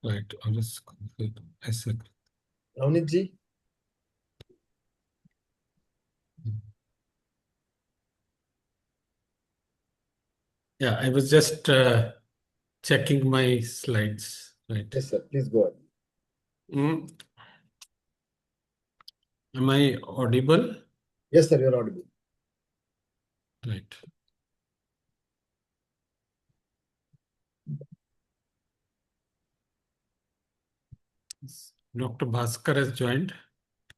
Right. I'll just confirm a second. Navneet ji? Yeah, I was just checking my slides. Right. Yes, sir. Please go ahead. Mm. Am I audible? Yes, sir. You're audible. Right. Dr. Bhaskar has joined.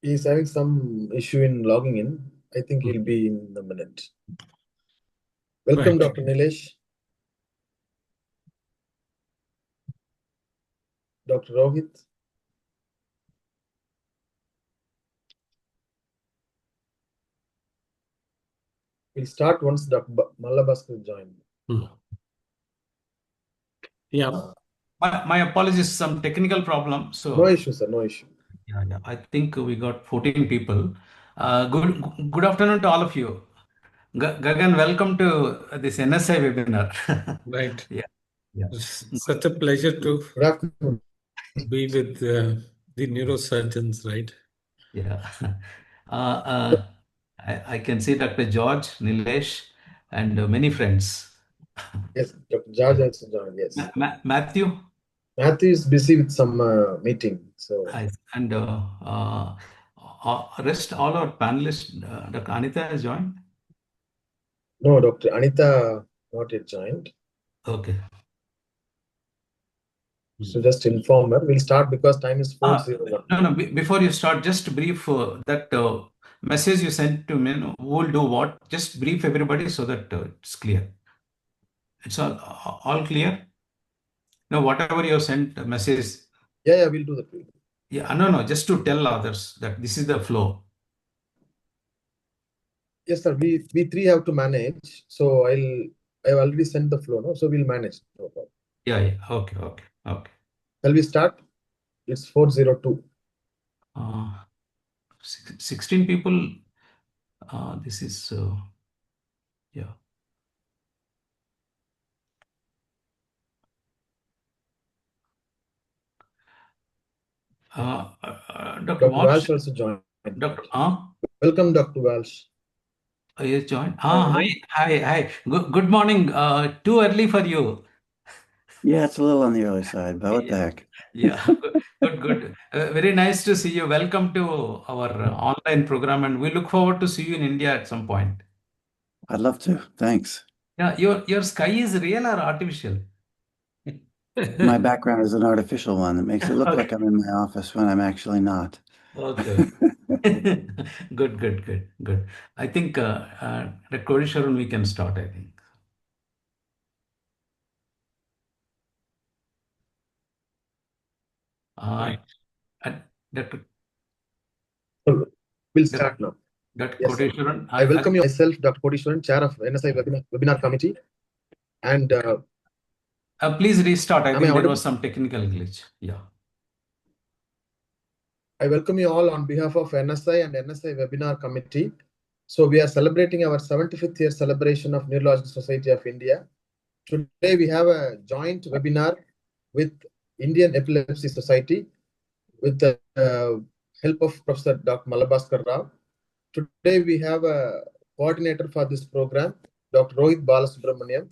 He's having some issue in logging in. I think he'll be in a minute. Welcome, Right. Dr. Nilesh. Dr. Rohit. We'll start once Dr. Mallabhaskar joined. Yeah. My apologies, some technical problem. No issue, sir. No issue. Yeah. I think we got 14 people. Good afternoon to all of you. Gagan, welcome to this NSI webinar. Right. Yeah. It's such a pleasure to Good afternoon. be with the neurosurgeons, right? Yeah. I can see Dr. George, Nilesh, and many friends. Yes, Dr. George also joined. Yes. Matthew. Matthew is busy with some meeting. So, And rest all our panelists. Dr. Anita has joined. no, Dr. Anita not yet joined. Okay. So just inform her. We'll start because time is 4:01. No. Before you start, just brief that message you sent to me. Who will do what? Just brief everybody so that it's clear. It's all clear. No, whatever you sent message. Yeah, we'll do that. Yeah, no. Just to tell others that this is the flow. Yes, sir. We three have to manage. So I've already sent the flow, no? So we'll manage. No problem. Yeah. Okay. Shall we start? It's 4:02. 16 people. This is yeah. Dr. Walsh also joined. Dr. Welcome, Dr. Walsh. You joined. Hi. Good morning. Too early for you. Yeah, it's a little on the early side, but what the heck? Yeah, good. Very nice to see you. Welcome to our online program, and we look forward to see you in India at some point. I'd love to. Thanks. Yeah, your sky is real or artificial? My background is an artificial one that makes it look like I'm in my office when I'm actually not. Okay. Good. I think the Kodisharan we can start, I think. Dr. We'll start now. Dr. Yes, Kodisharan. I welcome you myself, Dr. Kodisharan, Chair of NSI Webinar Committee. And please restart. I think there audible? was some technical glitch. Yeah. I welcome you all on behalf of NSI and NSI Webinar Committee. So we are celebrating our 75th year celebration of Neurological Society of India. Today we have a joint webinar with Indian Epilepsy Society with the help of Professor Dr. Mallabhaskar Rao. Today we have a coordinator for this program, Dr. Rohit Balasubramaniam,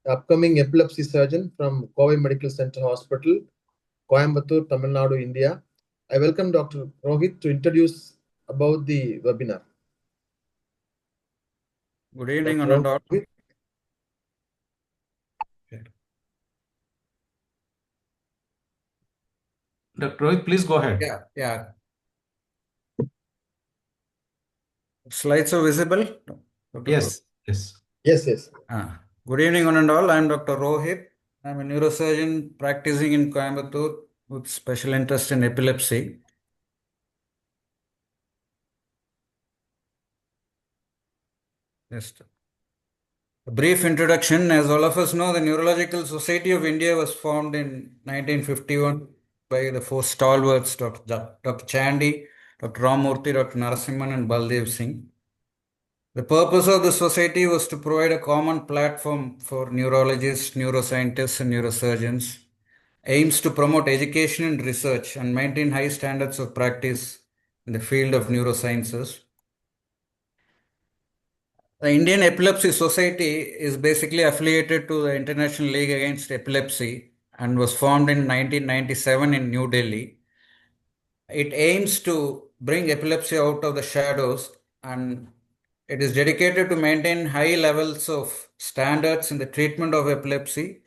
upcoming epilepsy surgeon from Kovai Medical Center Hospital, Coimbatore, Tamil Nadu, India. I welcome Dr. Rohit to introduce about the webinar. Good evening, one and all. Dr. Rohit, please go ahead. Yeah. Slides are visible? Yes. Good evening, one and all. I'm Dr. Rohit. I'm a neurosurgeon practicing in Coimbatore with special interest in epilepsy. Just a brief introduction. As all of us know, the Neurological Society of India was formed in 1951 by the four stalwarts, Dr. Chandy, Dr. Ramurthy, Dr. Narasimhan, and Baldev Singh. The purpose of the society was to provide a common platform for neurologists, neuroscientists, and neurosurgeons, aims to promote education and research and maintain high standards of practice in the field of neurosciences. The Indian Epilepsy Society is basically affiliated to the International League Against Epilepsy and was formed in 1997 in New Delhi. It aims to bring epilepsy out of the shadows, and it is dedicated to maintain high levels of standards in the treatment of epilepsy,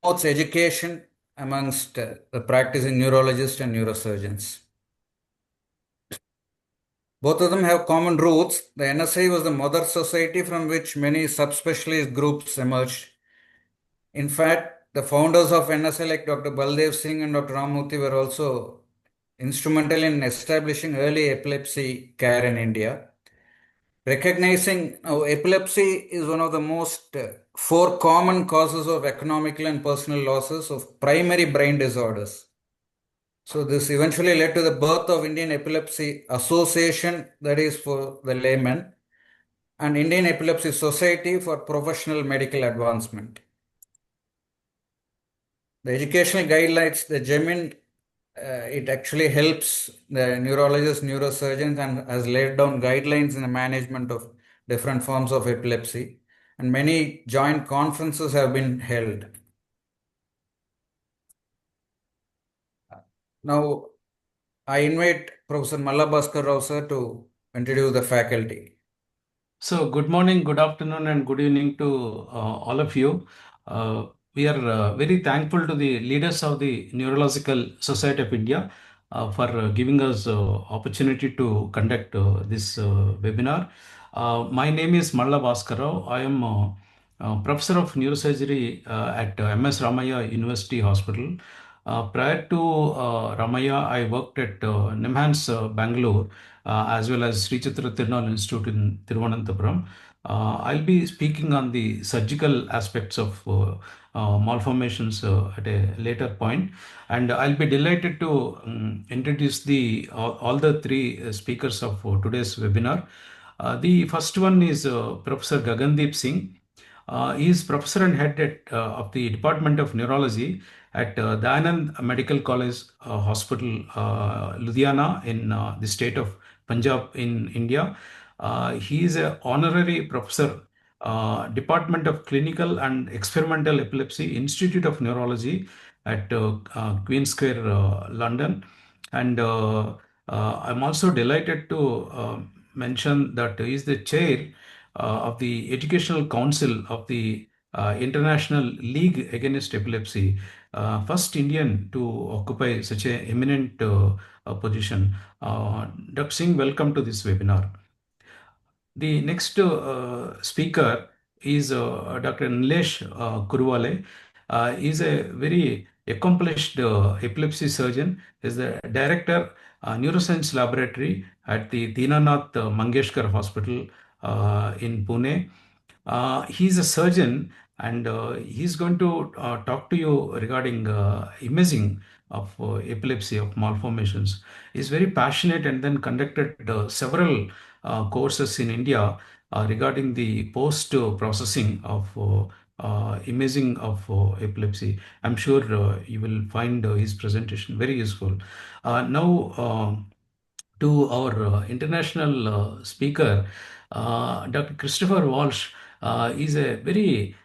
promotes education amongst the practicing neurologists and neurosurgeons. Both of them have common roots. The NSI was the mother society from which many subspecialist groups emerged. In fact, the founders of NSI like Dr. Baldev Singh and Dr. Ramurthy were also instrumental in establishing early epilepsy care in India. Recognizing now epilepsy is one of the most four common causes of economical and personal losses of primary brain disorders. So this eventually led to the birth of Indian Epilepsy Association, that is for the layman, and Indian Epilepsy Society for professional medical advancement. The educational guidelines, the GEMIN, it actually helps the neurologists, neurosurgeons, and has laid down guidelines in the management of different forms of epilepsy. And many joint conferences have been held. Now, I invite Professor Mallabhaskar Rao sir to introduce the faculty. So, good morning, good afternoon, and good evening to all of you. We are very thankful to the leaders of the Neurological Society of India for giving us opportunity to conduct this webinar. My name is Malla Bhaskarrao. I am professor of neurosurgery at MS Ramaya University Hospital. Prior to Ramaya, I worked at NIMHANS Bangalore as well as Sri Chitra Tirunal Institute in Thiruvananthapuram. I'll be speaking on the surgical aspects of malformations at a later point, and I'll be delighted to introduce all the three speakers of today's webinar. The first one is Professor Gagandeep Singh. He is professor and head of the Department of Neurology at Dayanand Medical College Hospital, Ludhiana, in the state of Punjab in India. He is an honorary professor, Department of Clinical and Experimental Epilepsy, Institute of Neurology at Queen Square, London. And I'm also delighted to mention that he is the chair of the Educational Council of the International League Against Epilepsy, first Indian to occupy such an eminent position. Dr. Singh, welcome to this webinar. The next speaker is Dr. Nilesh Kurwale. He is a very accomplished epilepsy surgeon. He is the director, neuroscience laboratory at the Dinanath Mangeshkar Hospital in Pune. He's a surgeon, and he's going to talk to you regarding imaging of epilepsy, of malformations. He's very passionate and then conducted several courses in India regarding the post processing of imaging of epilepsy. I'm sure you will find his presentation very useful. Now, to our international speaker, Dr. Christopher Walsh. Is a very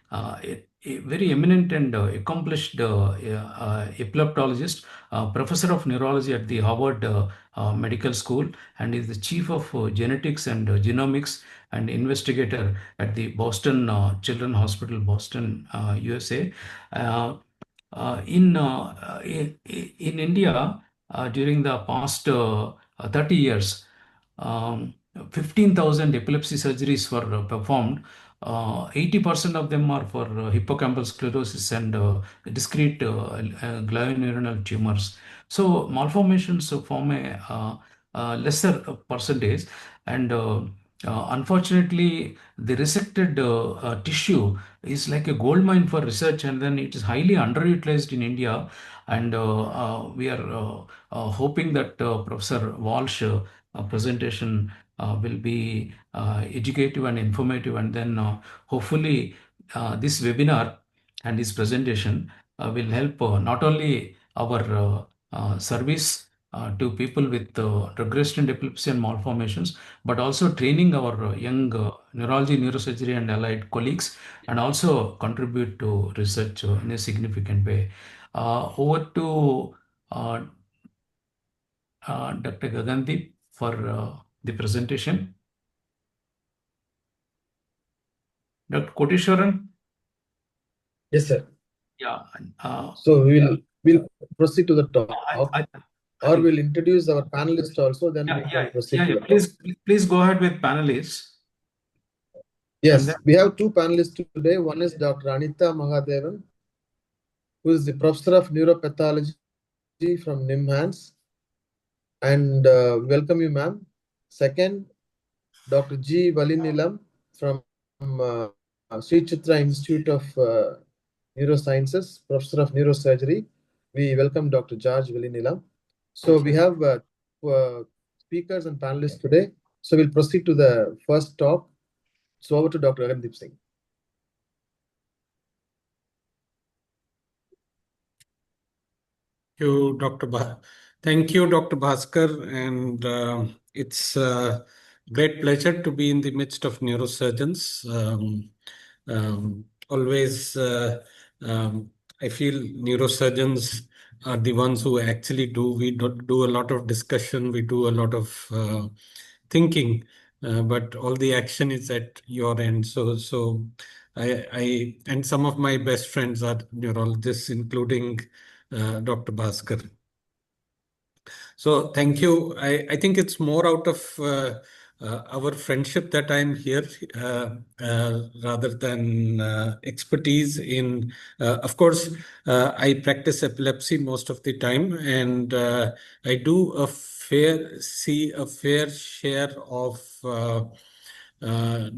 eminent and accomplished epileptologist, professor of neurology at the Harvard Medical School, and is the chief of genetics and genomics and investigator at the Boston Children's Hospital, Boston, USA. In India, during the past 30 years, 15,000 epilepsy surgeries were performed. 80% of them are for hippocampal sclerosis and discrete glioneuronal tumors. So malformations form a lesser percentage, and unfortunately, the resected tissue is like a gold mine for research, and then it is highly underutilized in India. And we are hoping that Professor Walsh presentation will be educative and informative, and then hopefully this webinar and his presentation will help not only our service to people with progressive epilepsy and malformations, but also training our young neurology, neurosurgery, and allied colleagues, and also contribute to research in a significant way. Over to Dr. Gagandeep for the presentation. Dr. Kotishwaran? Yes, sir. Yeah. So we'll proceed to the talk, I or think- we'll introduce our panelists also. Then we can proceed to the talk. Please go ahead with panelists. Yes, then- we have two panelists today. One is Dr. Anita Mahadevan, who is the professor of neuropathology from NIMHANS, and welcome you, ma'am. Second, Dr. G. Valinilam from Sri Chitra Institute of Neurosciences, professor of neurosurgery. We welcome Dr. George Valinilam. So we have speakers and panelists today. So we'll proceed to the first talk. So over to Dr. Gagandeep Singh. Thank you, Dr. Bhaskar, and it's a great pleasure to be in the midst of neurosurgeons. Always, I feel neurosurgeons are the ones who actually we do a lot of discussion, we do a lot of thinking, but all the action is at your end. So I and some of my best friends are neurologists, including Dr. Bhaskar. So thank you. I think it's more out of our friendship that I'm here rather than expertise in. Of course, I practice epilepsy most of the time, and I do see a fair share of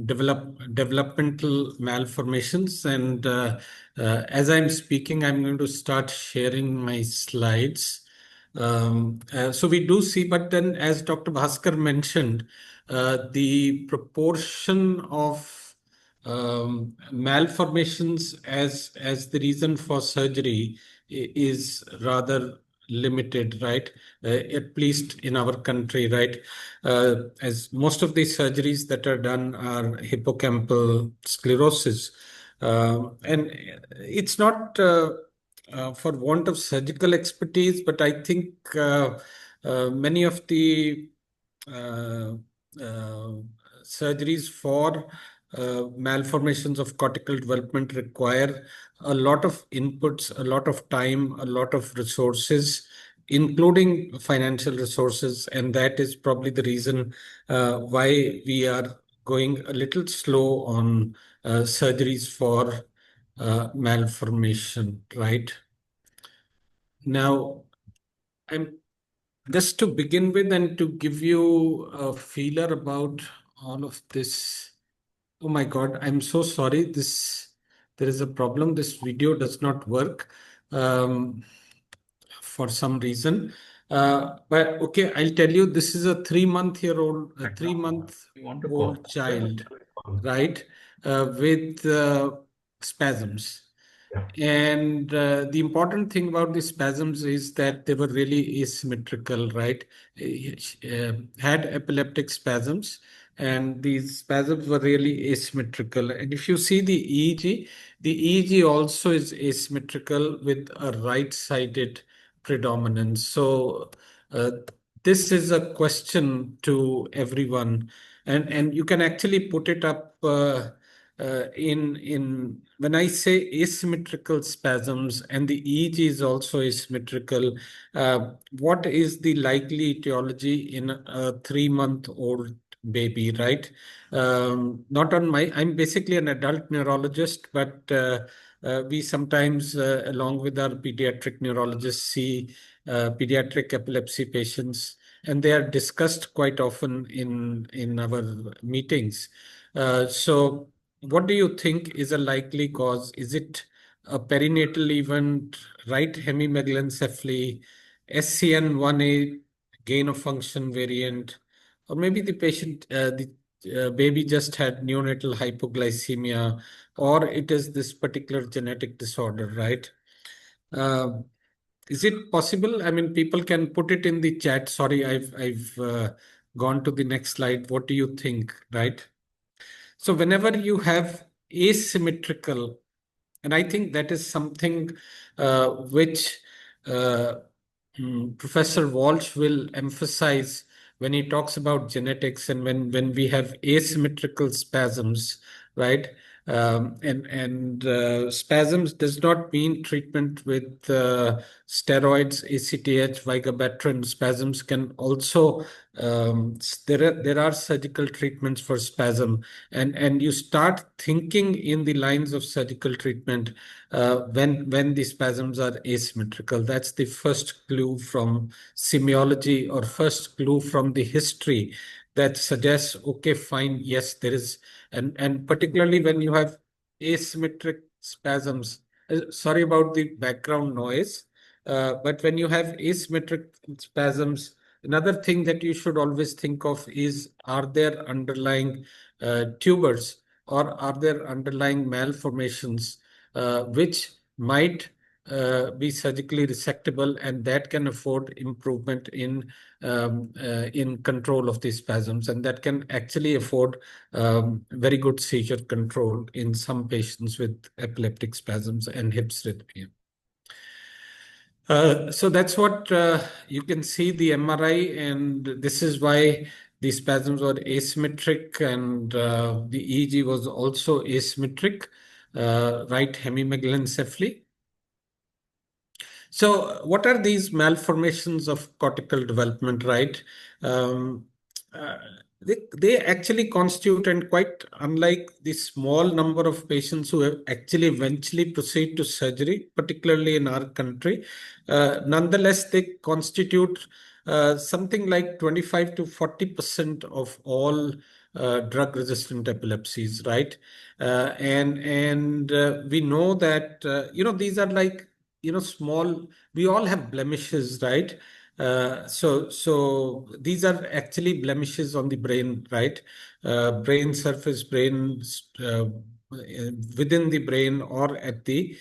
developmental malformations. And as I'm speaking, I'm going to start sharing my slides. So we do see, but then as Dr. Bhaskar mentioned, the proportion of malformations as the reason for surgery is rather limited, right? At least in our country, right? As most of these surgeries that are done are hippocampal sclerosis. And it's not for want of surgical expertise, but I think many of the uh, uh, surgeries for malformations of cortical development require a lot of inputs, a lot of time, a lot of resources, including financial resources. And that is probably the reason why we are going a little slow on surgeries for malformation, right? Now, I'm just to begin with and to give you a feeler about all of this. Oh my God, I'm so sorry. There is a problem. This video does not work for some reason. But okay, I'll tell you, this is a 3-month-old child, right? With spasms. And the important thing about the spasms is that they were really asymmetrical, right? Had epileptic spasms, and these spasms were really asymmetrical. And if you see the EEG also is asymmetrical with a right-sided predominance. So this is a question to everyone, and you can actually put it up in when I say asymmetrical spasms and the EEG is also asymmetrical. What is the likely etiology in a 3-month-old baby, right? Not on my. I'm basically an adult neurologist, but we sometimes, along with our pediatric neurologists, see pediatric epilepsy patients, and they are discussed quite often in our meetings. So, what do you think is a likely cause? Is it a perinatal event, right hemimegalencephaly, SCN1A gain of function variant, or maybe the baby just had neonatal hypoglycemia, or it is this particular genetic disorder, right? Is it possible? I mean, people can put it in the chat. Sorry, I've gone to the next slide. What do you think, right? So whenever you have asymmetrical, and I think that is something which uh, Professor Walsh will emphasize when he talks about genetics, and when we have asymmetrical spasms, right? And spasms does not mean treatment with steroids, ACTH, vigabatrin. Spasms can also there are surgical treatments for spasm, and you start thinking in the lines of surgical treatment when the spasms are asymmetrical. That's the first clue from semiology, or first clue from the history, that suggests, okay, fine, yes, there is, and particularly when you have asymmetric spasms. Sorry about the background noise, but when you have asymmetric spasms, another thing that you should always think of is, are there underlying tumors, or are there underlying malformations which might be surgically resectable, and that can afford improvement in control of these spasms, and that can actually afford very good seizure control in some patients with epileptic spasms and hypsrhythmia. So that's what you can see the MRI, and this is why the spasms were asymmetric, and the EEG was also asymmetric, right hemimegalencephaly. So what are these malformations of cortical development, right? Um, uh, they actually constitute, and quite unlike the small number of patients who have actually eventually proceed to surgery, particularly in our country, nonetheless, they constitute something like 25 to 40% of all drug-resistant epilepsies, right? And we know that these are like small. We all have blemishes, right? So these are actually blemishes on the brain, right? Brain surface, brain within the brain, or at the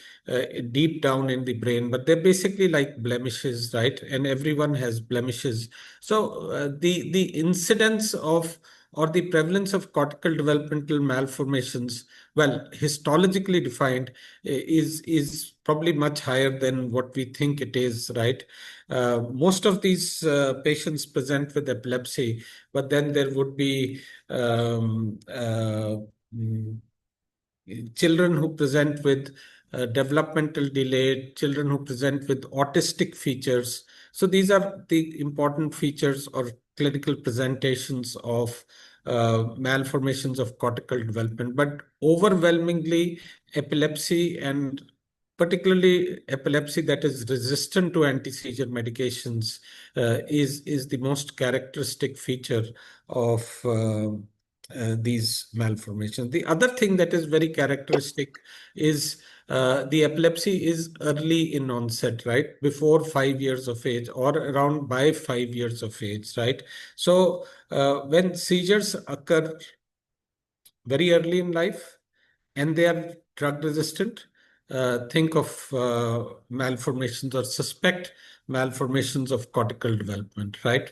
deep down in the brain, but they're basically like blemishes, right? And everyone has blemishes. So the incidence of, or the prevalence of cortical developmental malformations, well, histologically defined, is probably much higher than what we think it is, right? Most of these patients present with epilepsy, but then there would be mm, children who present with developmental delay, children who present with autistic features. So these are the important features or clinical presentations of malformations of cortical development. But overwhelmingly, epilepsy, and particularly epilepsy that is resistant to anti-seizure medications, is the most characteristic feature of these malformations. The other thing that is very characteristic is the epilepsy is early in onset, right? Before 5 years of age, or around by 5 years of age, right? So when seizures occur very early in life and they are drug resistant, think of malformations, or suspect malformations of cortical development, right?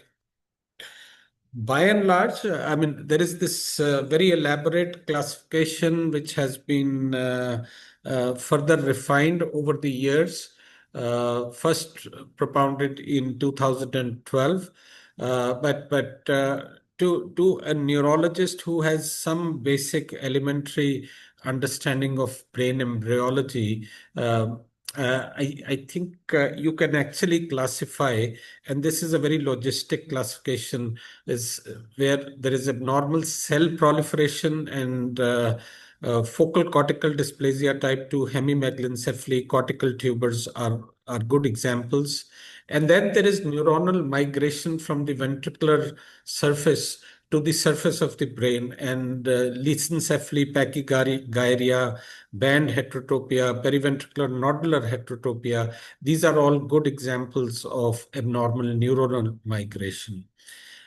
By and large, I mean, there is this very elaborate classification which has been further refined over the years, first propounded in 2012. But to a neurologist who has some basic elementary understanding of brain embryology, I think you can actually classify, and this is a very logistic classification, is where there is abnormal cell proliferation and focal cortical dysplasia type 2, hemimegalencephaly, cortical tumors are good examples. And then there is neuronal migration from the ventricular surface to the surface of the brain, and lissencephaly, pachygyria, band heterotopia, periventricular nodular heterotopia. These are all good examples of abnormal neuronal migration.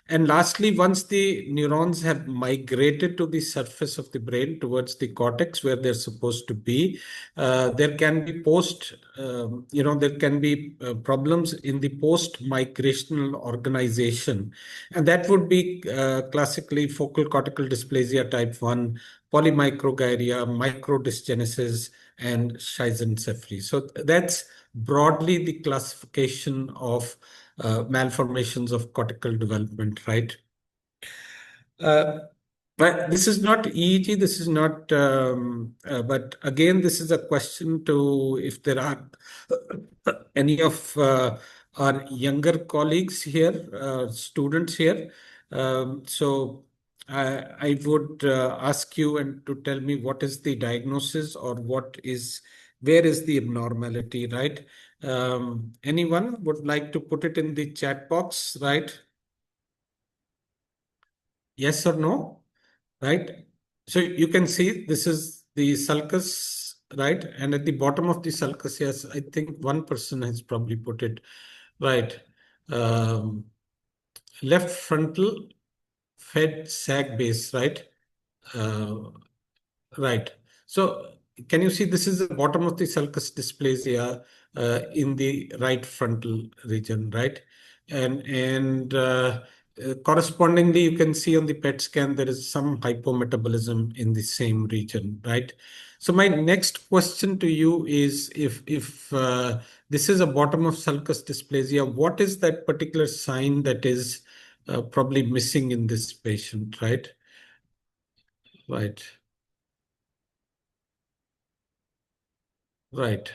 And lastly, once the neurons have migrated to the surface of the brain towards the cortex where they're supposed to be, there can be problems in the post-migrational organization. And that would be classically focal cortical dysplasia type 1, polymicrogyria, microdysgenesis, and schizencephaly. So that's broadly the classification of malformations of cortical development, right? But this is not EEG, this is not, but again, this is a question to if there are any of our younger colleagues here, students here. So I would ask you and to tell me what is the diagnosis or where is the abnormality, right? Anyone would like to put it in the chat box, right? Yes or no, right? So you can see this is the sulcus, right? And at the bottom of the sulcus, yes, I think one person has probably put it right. Left frontal fed sag base, right? Uh, Right. So can you see this is the bottom of the sulcus dysplasia in the right frontal region, right? And correspondingly, you can see on the PET scan there is some hypometabolism in the same region, right? So my next question to you is if this is a bottom of sulcus dysplasia, what is that particular sign that is probably missing in this patient, right? Right. Right.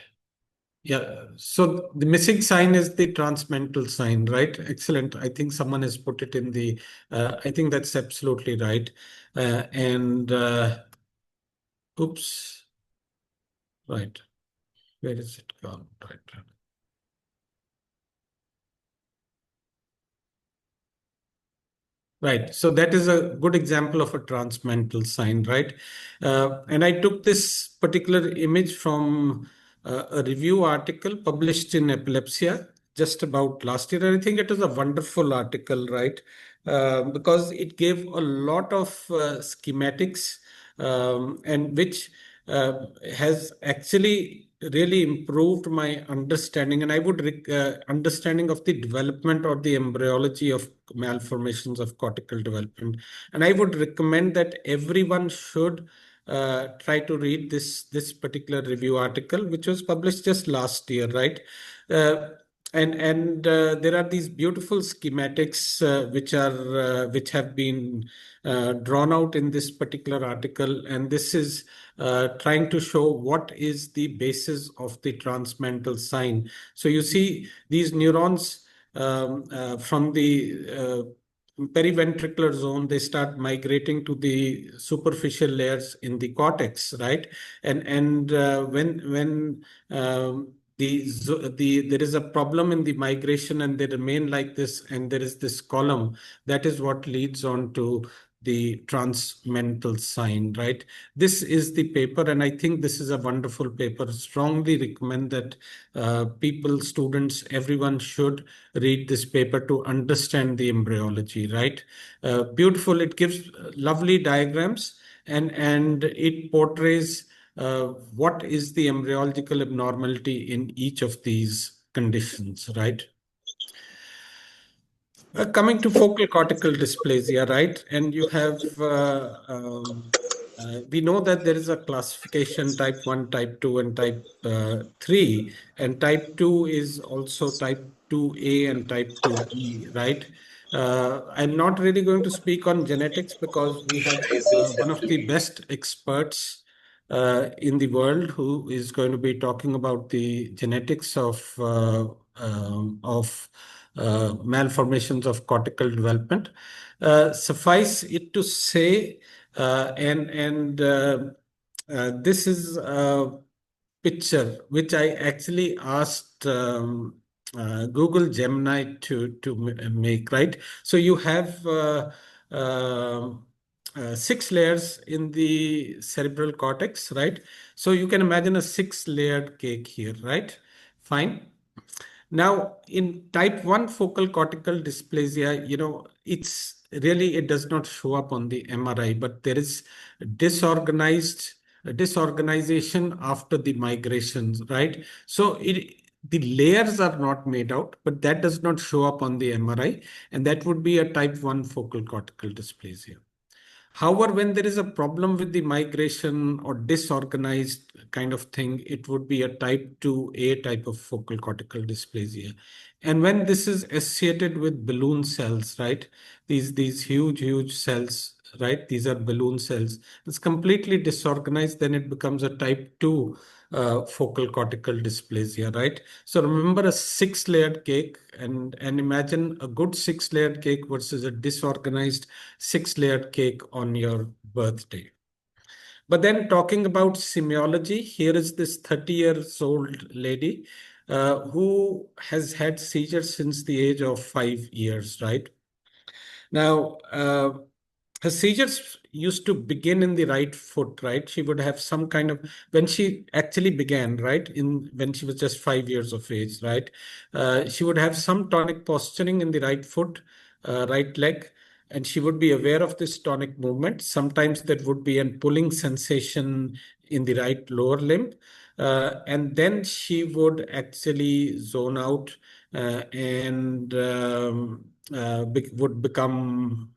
Yeah. So the missing sign is the transmental sign, right? Excellent. I think someone has put it in the, I think that's absolutely right. And oops, right. Where is it gone? Right. Right. So that is a good example of a transmental sign, right? And I took this particular image from a review article published in Epilepsia just about last year. And I think it was a wonderful article, right? Because it gave a lot of schematics and which has actually really improved my understanding, and I would understanding of the development or the embryology of malformations of cortical development. And I would recommend that everyone should try to read this particular review article, which was published just last year, right? Uh, and there are these beautiful schematics which have been drawn out in this particular article, and this is trying to show what is the basis of the transmental sign. So you see these neurons from the periventricular zone, they start migrating to the superficial layers in the cortex, right? And when there is a problem in the migration and they remain like this, and there is this column, that is what leads on to the transmental sign, right? This is the paper, and I think this is a wonderful paper. Strongly recommend that people, students, everyone should read this paper to understand the embryology, right? Beautiful. It gives lovely diagrams, and it portrays what is the embryological abnormality in each of these conditions, right? Coming to focal cortical dysplasia, right? And you have, we know that there is a classification type 1, type 2, and type 3. And type 2 is also type 2A and type 2B, right? I'm not really going to speak on genetics because we have one of the best experts in the world who is going to be talking about the genetics of malformations of cortical development. Suffice it to say, this is a picture which I actually asked Google Gemini to make, right? So you have 6 layers in the cerebral cortex, right? So you can imagine a 6-layered cake here, right? Fine. Now, in type 1 focal cortical dysplasia, it's really, it does not show up on the MRI, but there is disorganization after the migrations, right? So the layers are not made out, but that does not show up on the MRI, and that would be a type 1 focal cortical dysplasia. However, when there is a problem with the migration or disorganized kind of thing, it would be a type 2A type of focal cortical dysplasia. And when this is associated with balloon cells, right? These huge cells, right? These are balloon cells. It's completely disorganized, then it becomes a type 2 focal cortical dysplasia, right? So remember a 6-layered cake and imagine a good 6-layered cake versus a disorganized 6-layered cake on your birthday. But then talking about semiology, here is this 30 years old lady who has had seizures since the age of 5 years, right? Now, her seizures used to begin in the right foot, right? She would have some kind of, when she actually began, right, when she was just 5 years of age, right? She would have some tonic posturing in the right foot, right leg, and she would be aware of this tonic movement. Sometimes there would be a pulling sensation in the right lower limb. And then she would actually zone out and would become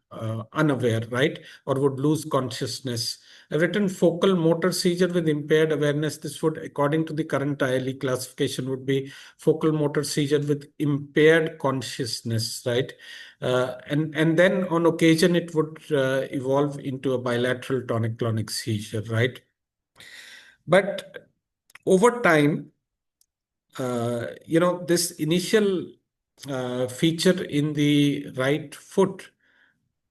unaware, right? Or would lose consciousness. I've written focal motor seizure with impaired awareness. This would, according to the current ILE classification, would be focal motor seizure with impaired consciousness, right? And then on occasion, it would evolve into a bilateral tonic-clonic seizure, right? But over time, this initial feature in the right foot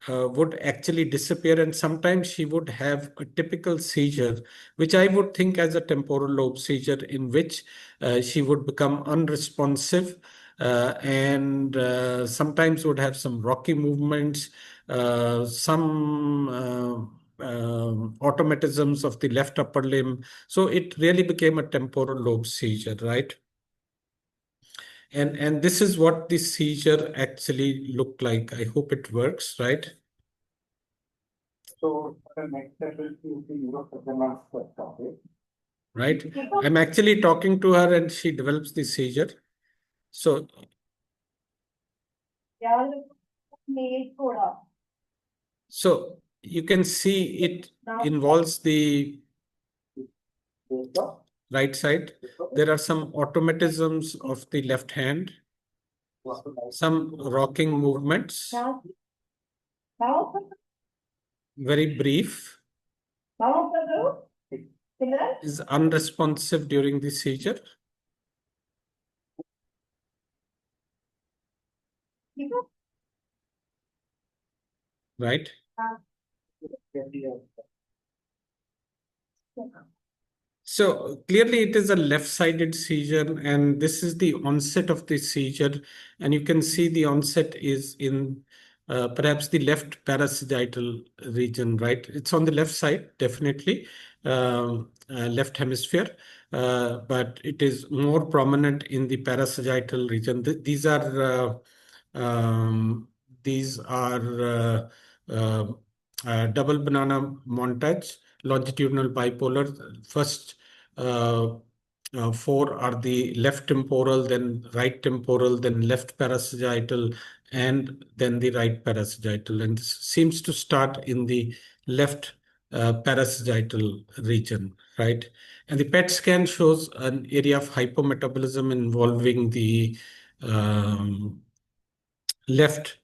would actually disappear, and sometimes she would have a typical seizure, which I would think as a temporal lobe seizure, in which she would become unresponsive and sometimes would have some rocky movements, some automatisms of the left upper limb. So it really became a temporal lobe seizure, right? And this is what the seizure actually looked like. I hope it works, right? So the next step is to see neurosurgeon's topic. Right. I'm actually talking to her and she develops the seizure. So you can see it involves the right side. There are some automatisms of the left hand, some rocking movements, very brief, is unresponsive during the seizure. Right. So clearly it is a left-sided seizure, and this is the onset of the seizure. And you can see the onset is in perhaps the left parasagittal region, right? It's on the left side, definitely, left hemisphere, but it is more prominent in the parasagittal region. These are double banana montage, longitudinal bipolar. First 4 are the left temporal, then right temporal, then left parasagittal, and then the right parasagittal. And this seems to start in the left parasagittal region, right? And the PET scan shows an area of hypometabolism involving the left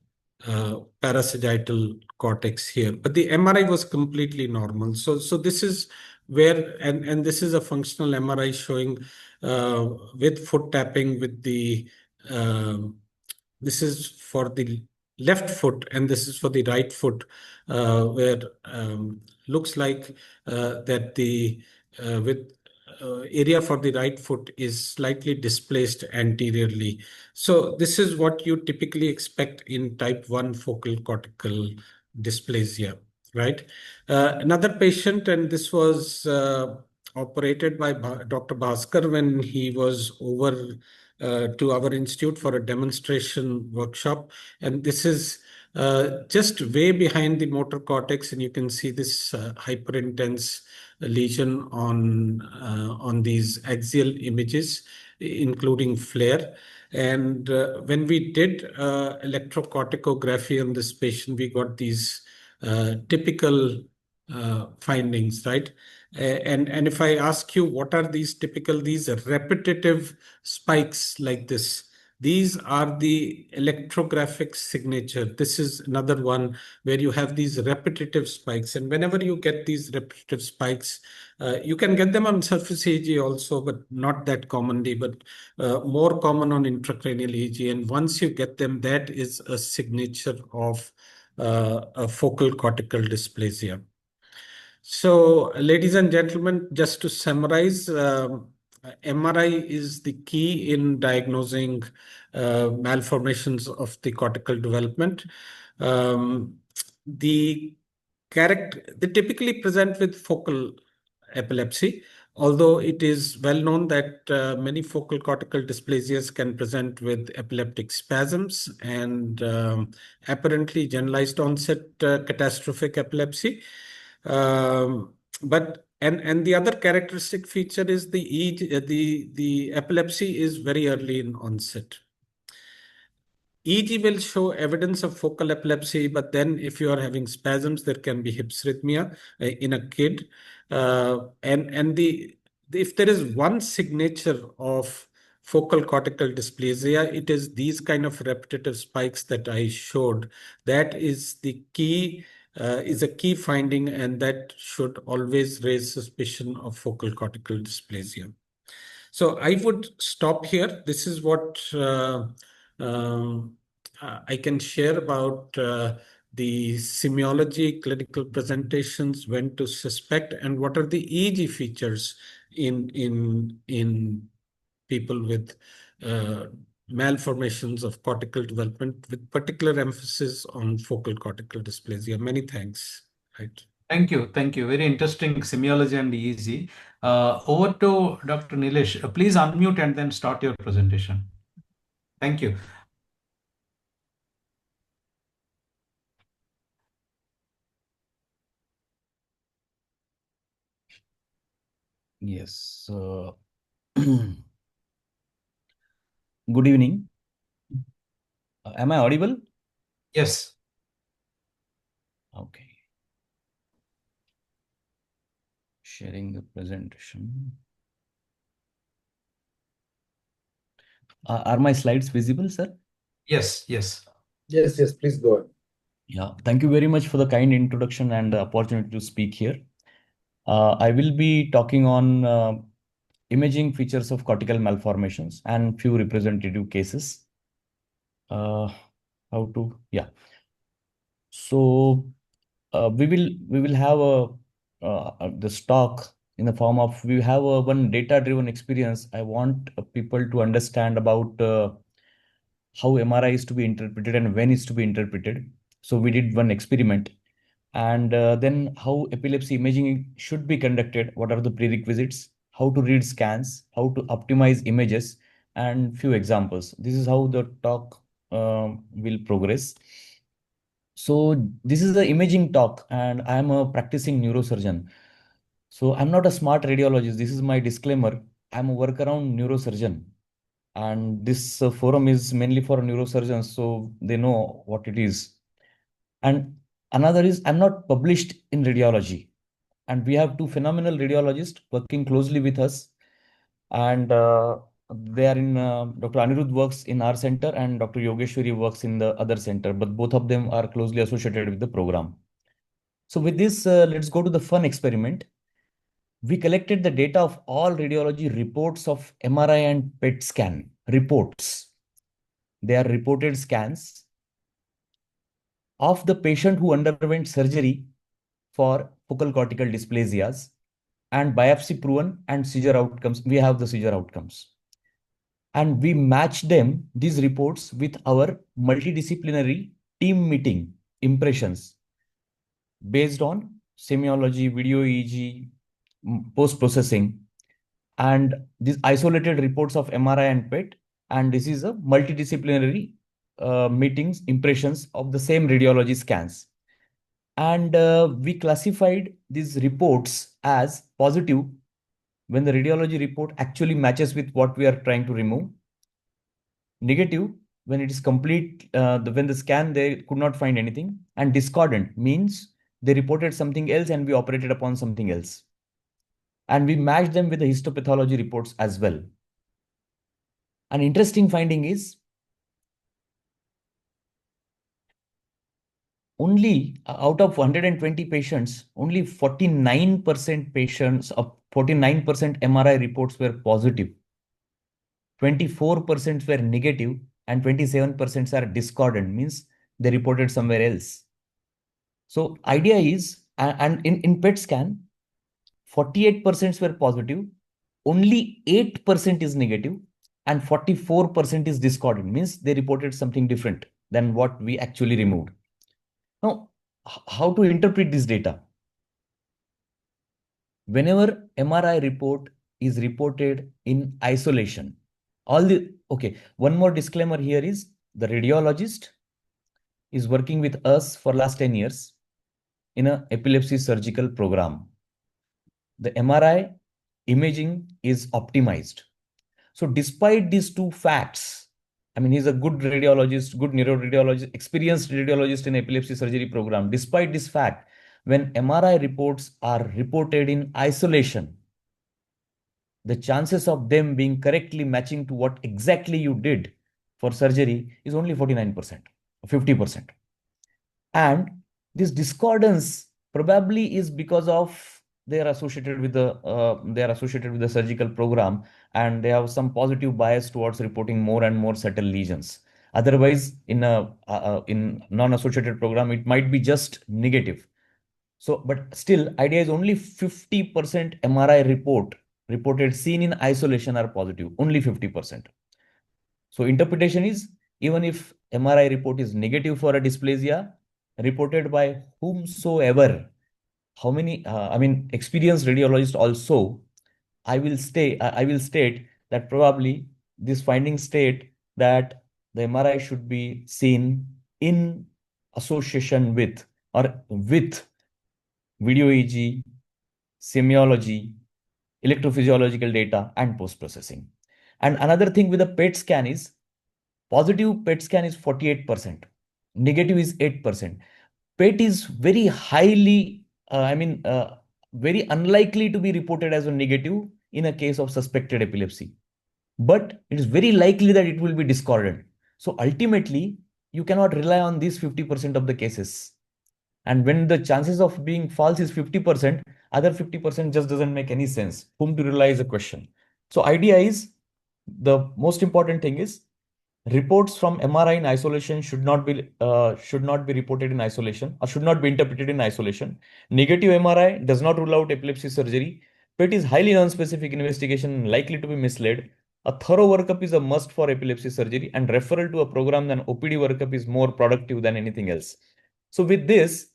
parasagittal cortex here, but the MRI was completely normal. So this is where, and this is a functional MRI showing with foot tapping with the, this is for the left foot and this is for the right foot, where looks like that the with area for the right foot is slightly displaced anteriorly. So this is what you typically expect in type 1 focal cortical dysplasia, right? Another patient, and this was operated by Dr. Bhaskar when he was over to our institute for a demonstration workshop. And this is just way behind the motor cortex, and you can see this hyperintense lesion on these axial images, including flare. And when we did electrocorticography on this patient, we got these typical findings, right? And if I ask you, what are these typical, these repetitive spikes like this? These are the electrographic signature. This is another one where you have these repetitive spikes. And whenever you get these repetitive spikes, you can get them on surface EEG also, but not that commonly, but more common on intracranial EEG. And once you get them, that is a signature of a focal cortical dysplasia. So, ladies and gentlemen, just to summarize, MRI is the key in diagnosing malformations of the cortical development. They typically present with focal epilepsy, although it is well known that many focal cortical dysplasias can present with epileptic spasms and apparently generalized onset catastrophic epilepsy. But the other characteristic feature is the epilepsy is very early in onset. EEG will show evidence of focal epilepsy, but then if you are having spasms, there can be hypsrhythmia in a kid. If there is one signature of focal cortical dysplasia, it is these kind of repetitive spikes that I showed. That is the key, is a key finding, and that should always raise suspicion of focal cortical dysplasia. So I would stop here. This is what I can share about the semiology, clinical presentations, when to suspect, and what are the EEG features in people with malformations of cortical development, with particular emphasis on focal cortical dysplasia. Many thanks. Right. Thank you. Thank you. Very interesting semiology and EEG. Over to Dr. Nilesh. Please unmute and then start your presentation. Thank you. Yes. Good evening. Am I audible? Yes. Okay. Sharing the presentation. Are my slides visible, sir? Yes. Yes. Yes, yes, please go on. Yeah. Thank you very much for the kind introduction and the opportunity to speak here. I will be talking on imaging features of cortical malformations and few representative cases. So we will have this talk in the form of, we have one data-driven experience. I want people to understand about how MRI is to be interpreted and when is to be interpreted. So we did one experiment, and then how epilepsy imaging should be conducted, what are the prerequisites, how to read scans, how to optimize images, and few examples. This is how the talk will progress. So this is the imaging talk, and I am a practicing neurosurgeon. So I'm not a smart radiologist. This is my disclaimer. I'm a workaround neurosurgeon, and this forum is mainly for neurosurgeons, so they know what it is. And another is, I'm not published in radiology, and we have two phenomenal radiologists working closely with us, and they are in Dr. Anirudh works in our center and Dr. Yogeshwari works in the other center, but both of them are closely associated with the program. So with this, let's go to the fun experiment. We collected the data of all radiology reports of MRI and PET scan reports. They are reported scans of the patient who underwent surgery for focal cortical dysplasias and biopsy proven and seizure outcomes. We have the seizure outcomes. And we match them, these reports, with our multidisciplinary team meeting impressions based on semiology, video EEG, post-processing, and these isolated reports of MRI and PET. And this is a multidisciplinary meetings, impressions of the same radiology scans. And we classified these reports as positive when the radiology report actually matches with what we are trying to remove. Negative when it is complete, when the scan they could not find anything. And discordant means they reported something else and we operated upon something else. And we matched them with the histopathology reports as well. An interesting finding is only out of 120 patients, only 49% patients of 49% MRI reports were positive, 24% were negative, and 27% are discordant, means they reported somewhere else. So idea is, and in PET scan, 48% were positive, only 8% is negative, and 44% is discordant, means they reported something different than what we actually removed. Now, how to interpret this data? Whenever MRI report is reported in isolation, one more disclaimer here is the radiologist is working with us for last 10 years in a epilepsy surgical program. The MRI imaging is optimized. So despite these two facts, I mean, he's a good radiologist, good neuroradiologist, experienced radiologist in epilepsy surgery program. Despite this fact, when MRI reports are reported in isolation, the chances of them being correctly matching to what exactly you did for surgery is only 49%, 50%. And this discordance probably is because of they are associated with the surgical program, and they have some positive bias towards reporting more and more subtle lesions. Otherwise, in non-associated program, it might be just negative. So, but still, idea is only 50% MRI reported seen in isolation are positive, only 50%. So interpretation is, even if MRI report is negative for a dysplasia reported by whomsoever, how many, experienced radiologist also, I will state that probably this finding state that the MRI should be seen in association with or with video EEG, semiology, electrophysiological data, and post-processing. And another thing with the PET scan is positive PET scan is 48%, negative is 8%. PET is very highly, very unlikely to be reported as a negative in a case of suspected epilepsy. But it is very likely that it will be discordant. So ultimately, you cannot rely on these 50% of the cases. And when the chances of being false is 50%, other 50% just doesn't make any sense. Whom to rely is a question. So idea is, the most important thing is reports from MRI in isolation should not be reported in isolation or should not be interpreted in isolation. Negative MRI does not rule out epilepsy surgery. PET is highly non-specific investigation likely to be misled. A thorough workup is a must for epilepsy surgery, and referral to a program than OPD workup is more productive than anything else. So with this,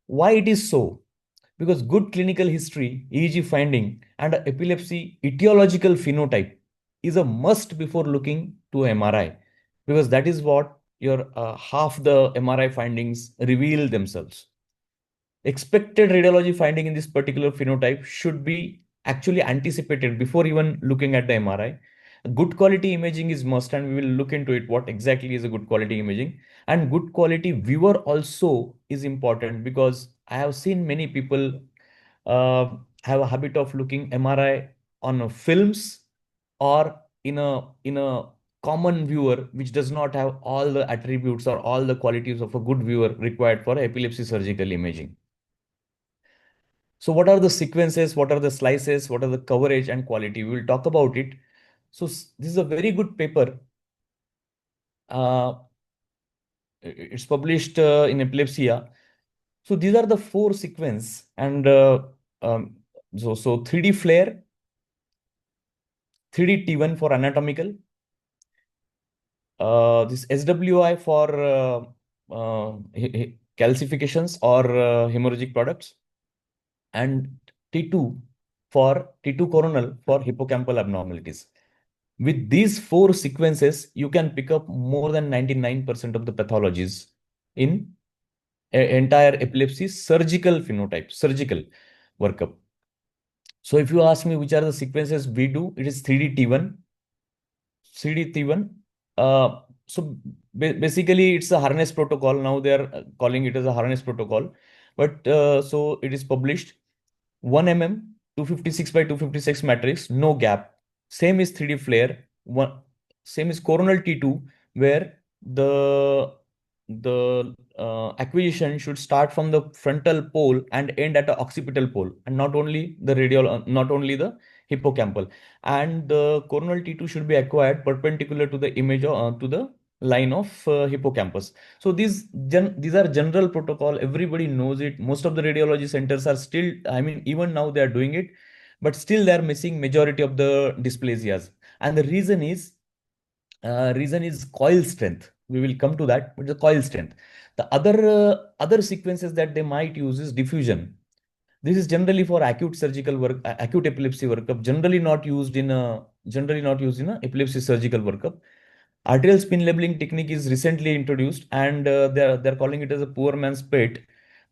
why it is so? Because good clinical history, EEG finding, and a epilepsy etiological phenotype is a must before looking to MRI, because that is what your half the MRI findings reveal themselves. Expected radiology finding in this particular phenotype should be actually anticipated before even looking at the MRI. Good quality imaging is must, and we will look into it what exactly is a good quality imaging. And good quality viewer also is important, because I have seen many people have a habit of looking MRI on films or in a common viewer which does not have all the attributes or all the qualities of a good viewer required for epilepsy surgical imaging. So what are the sequences, what are the slices, what are the coverage and quality? We will talk about it. So this is a very good paper. It's published in Epilepsia. So these are the 4 sequence, and so 3D flare, 3D T1 for anatomical, this SWI for calcifications or hemorrhagic products, and T2 coronal for hippocampal abnormalities. With these 4 sequences, you can pick up more than 99% of the pathologies in entire epilepsy surgical phenotype, surgical workup. So if you ask me which are the sequences we do, it is 3D-T1, 3D-T1. So basically, it's a harness protocol. Now they are calling it as a harness protocol. But so it is published 1 mm, 256 by 256 matrix, no gap. Same is 3D flare. Same is coronal T2, where the acquisition should start from the frontal pole and end at the occipital pole, and not only the radial, not only the hippocampal. And the coronal T2 should be acquired perpendicular to the image to the line of hippocampus. So these are general protocol. Everybody knows it. Most of the radiology centers are still, I mean, even now they are doing it, but still they are missing majority of the dysplasias. And the reason is coil strength. We will come to that, but the coil strength. The other sequences that they might use is diffusion. This is generally for acute surgical work, acute epilepsy workup. Generally not used in a epilepsy surgical workup. Arterial spin labeling technique is recently introduced, and they're calling it as a poor man's PET,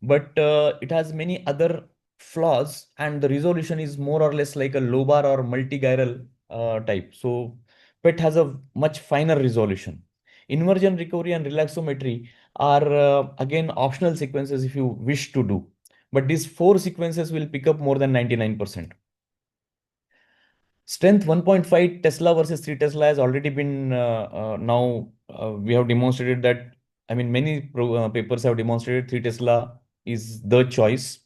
but it has many other flaws, and the resolution is more or less like a lobar or multigyral type. So PET has a much finer resolution. Inversion recovery and relaxometry are again optional sequences if you wish to do, but these 4 sequences will pick up more than 99%. Strength 1.5 Tesla versus 3 Tesla has already been now we have demonstrated that. I mean, many papers have demonstrated 3 Tesla is the choice.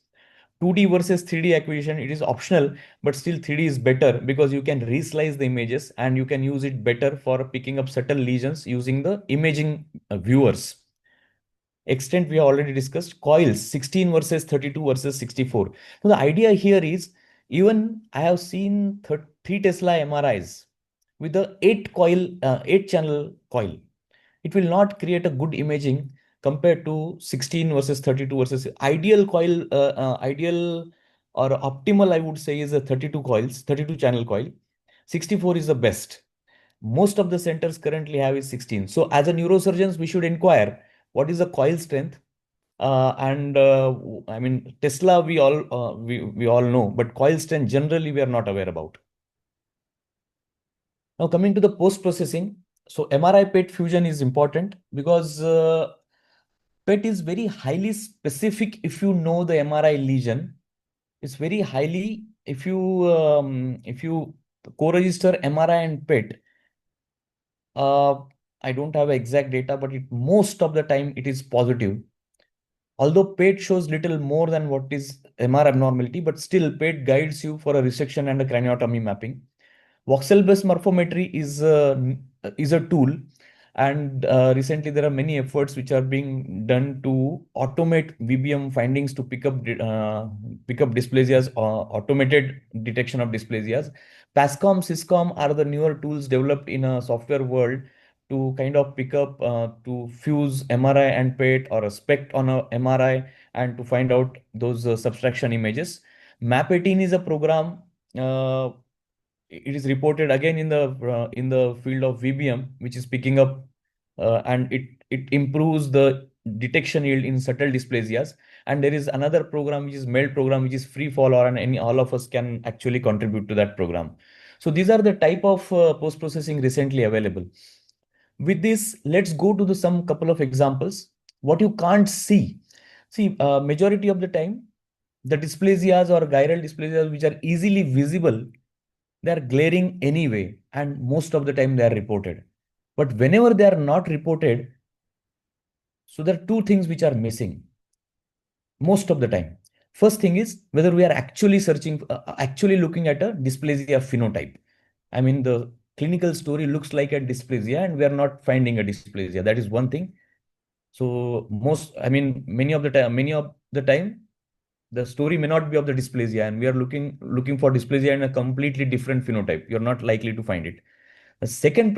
2D versus 3D acquisition, it is optional, but still 3D is better because you can reslice the images and you can use it better for picking up subtle lesions using the imaging viewers. Extent we have already discussed. Coils 16 versus 32 versus 64. So the idea here is, even I have seen 3 Tesla MRIs with the 8 channel coil. It will not create a good imaging compared to 16 versus 32 versus ideal coil. Ideal or optimal, I would say, is a 32 channel coil. 64 is the best. Most of the centers currently have is 16. So as a neurosurgeons, we should inquire what is the coil strength. And I mean, Tesla, we all know, but coil strength generally we are not aware about. Now coming to the post processing, so MRI PET fusion is important because PET is very highly specific. If you know the MRI lesion, it's very highly. If you co-register MRI and PET, I don't have exact data, but most of the time it is positive. Although PET shows little more than what is MR abnormality, but still PET guides you for a resection and a craniotomy mapping. Voxel-based morphometry is a tool, and recently there are many efforts which are being done to automate VBM findings to pick up dysplasias, automated detection of dysplasias. PASCOM, SysCom are the newer tools developed in a software world to kind of pick up to fuse MRI and PET or a SPECT on a MRI and to find out those subtraction images. MAP18 is a program. It is reported again in the field of VBM, which is picking up and it improves the detection yield in subtle dysplasias. And there is another program which is MELD program, which is free fall, or any all of us can actually contribute to that program. So these are the type of post processing recently available. With this, let's go to the some couple of examples. What you can't see. See, majority of the time, the dysplasias or gyral dysplasias which are easily visible, they are glaring anyway, and most of the time they are reported. But whenever they are not reported, so there are 2 things which are missing most of the time. First thing is whether we are actually actually looking at a dysplasia phenotype. I mean, the clinical story looks like a dysplasia, and we are not finding a dysplasia. That is one thing. So I mean, many of the time, the story may not be of the dysplasia, and we are looking for dysplasia in a completely different phenotype. You're not likely to find it. The second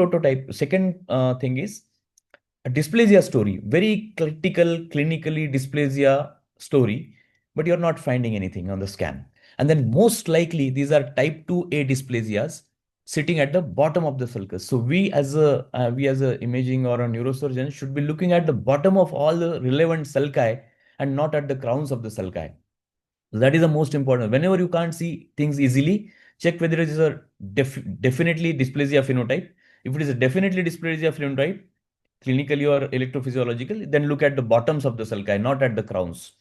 thing is a dysplasia story, very critical, clinically dysplasia story, but you're not finding anything on the scan. And then most likely these are type 2A dysplasias, sitting at the bottom of the sulcus. So we as a imaging or a neurosurgeon should be looking at the bottom of all the relevant sulci and not at the crowns of the sulci. So that is the most important. Whenever you can't see things easily, check whether it is a definitely dysplasia phenotype. If it is a definitely dysplasia phenotype, clinically or electrophysiologically, then look at the bottoms of the sulci, not at the crowns.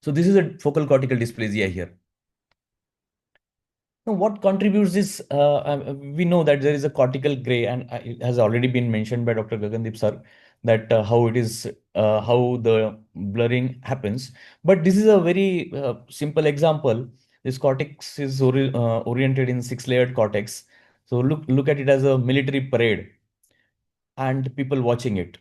So this is a focal cortical dysplasia here. Now, what contributes this? We know that there is a cortical gray, and it has already been mentioned by Dr. Gagandeep sir that how the blurring happens. But this is a very simple example. This cortex is oriented in six-layered cortex. So look at it as a military parade and people watching it.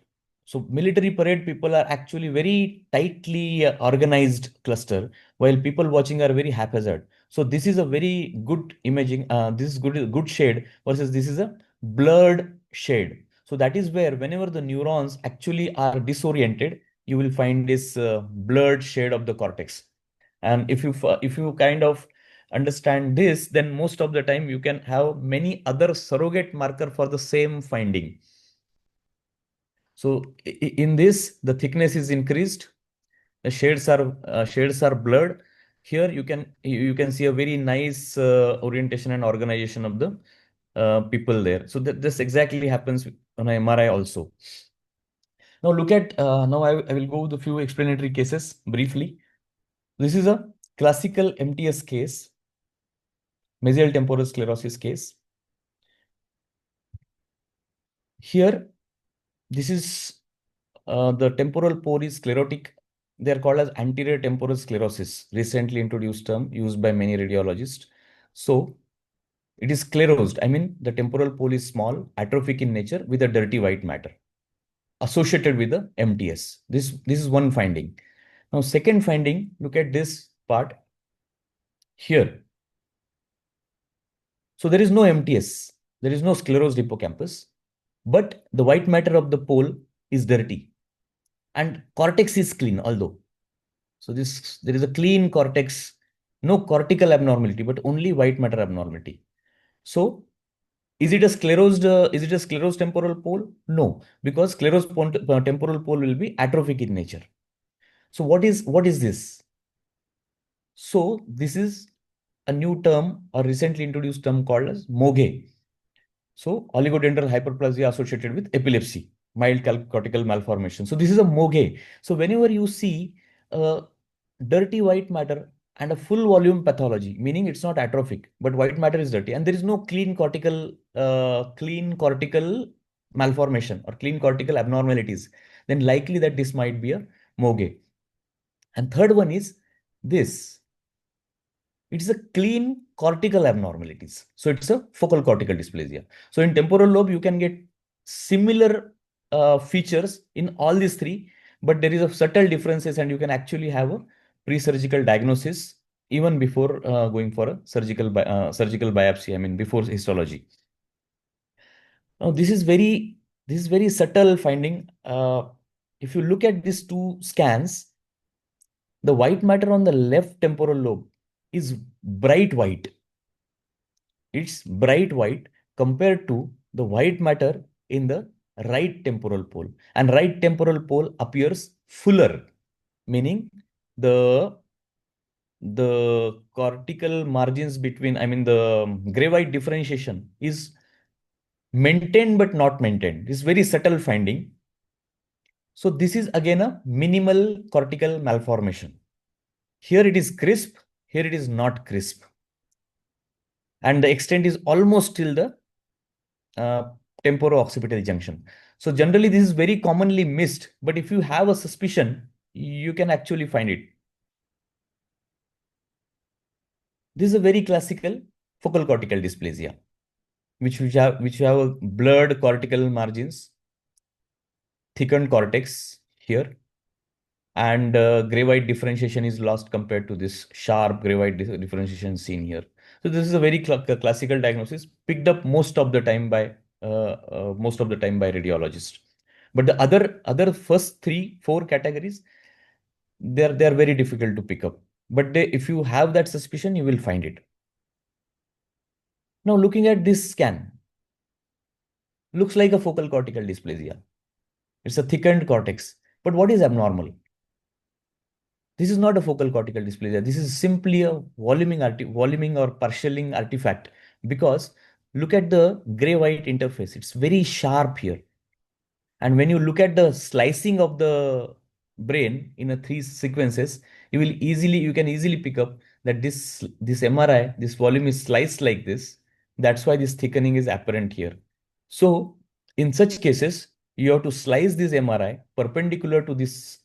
So military parade people are actually very tightly organized cluster, while people watching are very haphazard. So this is a very good imaging. This is good shade versus this is a blurred shade. So that is where whenever the neurons actually are disoriented, you will find this blurred shade of the cortex. And if you kind of understand this, then most of the time you can have many other surrogate marker for the same finding. So in this, the thickness is increased, the shades are blurred. Here you can see a very nice orientation and organization of the people there. So this exactly happens on MRI also. Now look at now I will go with a few explanatory cases briefly. This is a classical MTS case, mesial temporal sclerosis case. Here, this is the temporal pole is sclerotic. They are called as anterior temporal sclerosis, recently introduced term used by many radiologists. So it is sclerosed. I mean, the temporal pole is small, atrophic in nature with a dirty white matter associated with the MTS. This is one finding. Now, second finding, look at this part here. So there is no MTS. There is no sclerosed hippocampus, but the white matter of the pole is dirty and cortex is clean, although. So there is a clean cortex, no cortical abnormality, but only white matter abnormality. So is it a sclerosed temporal pole? No, because temporal pole will be atrophic in nature. So what is this? So this is a new term, a recently introduced term called as MOGE. So oligodendral hyperplasia associated with epilepsy, mild cortical malformation. So this is a MOGE. So whenever you see a dirty white matter and a full volume pathology, meaning it's not atrophic, but white matter is dirty, and there is no clean cortical malformation or clean cortical abnormalities, then likely that this might be a MOGE. And third one is this. It is a clean cortical abnormalities. So it's a focal cortical dysplasia. So in temporal lobe, you can get similar features in all these three, but there is a subtle differences, and you can actually have a pre-surgical diagnosis even before going for a surgical biopsy. I mean, before histology. Now, this is very subtle finding. If you look at these two scans, the white matter on the left temporal lobe is bright white. It's bright white compared to the white matter in the right temporal pole. And right temporal pole appears fuller, meaning the cortical margins between, I mean, the gray-white differentiation is maintained but not maintained. It's very subtle finding. So this is again a minimal cortical malformation. Here it is crisp, here it is not crisp. And the extent is almost till the temporo-occipital junction. So generally this is very commonly missed, but if you have a suspicion, you can actually find it. This is a very classical focal cortical dysplasia, which have a blurred cortical margins, thickened cortex here, and gray-white differentiation is lost compared to this sharp gray-white differentiation seen here. So this is a very classical diagnosis picked up most of the time by radiologists. But the other first 3-4 categories, they're very difficult to pick up. But if you have that suspicion, you will find it. Now looking at this scan, looks like a focal cortical dysplasia. It's a thickened cortex. But what is abnormal? This is not a focal cortical dysplasia. This is simply a voluming or partialing artifact, because look at the gray-white interface. It's very sharp here. And when you look at the slicing of the brain in a three sequences, you can easily pick up that this MRI, this volume is sliced like this. That's why this thickening is apparent here. So in such cases, you have to slice this MRI perpendicular to this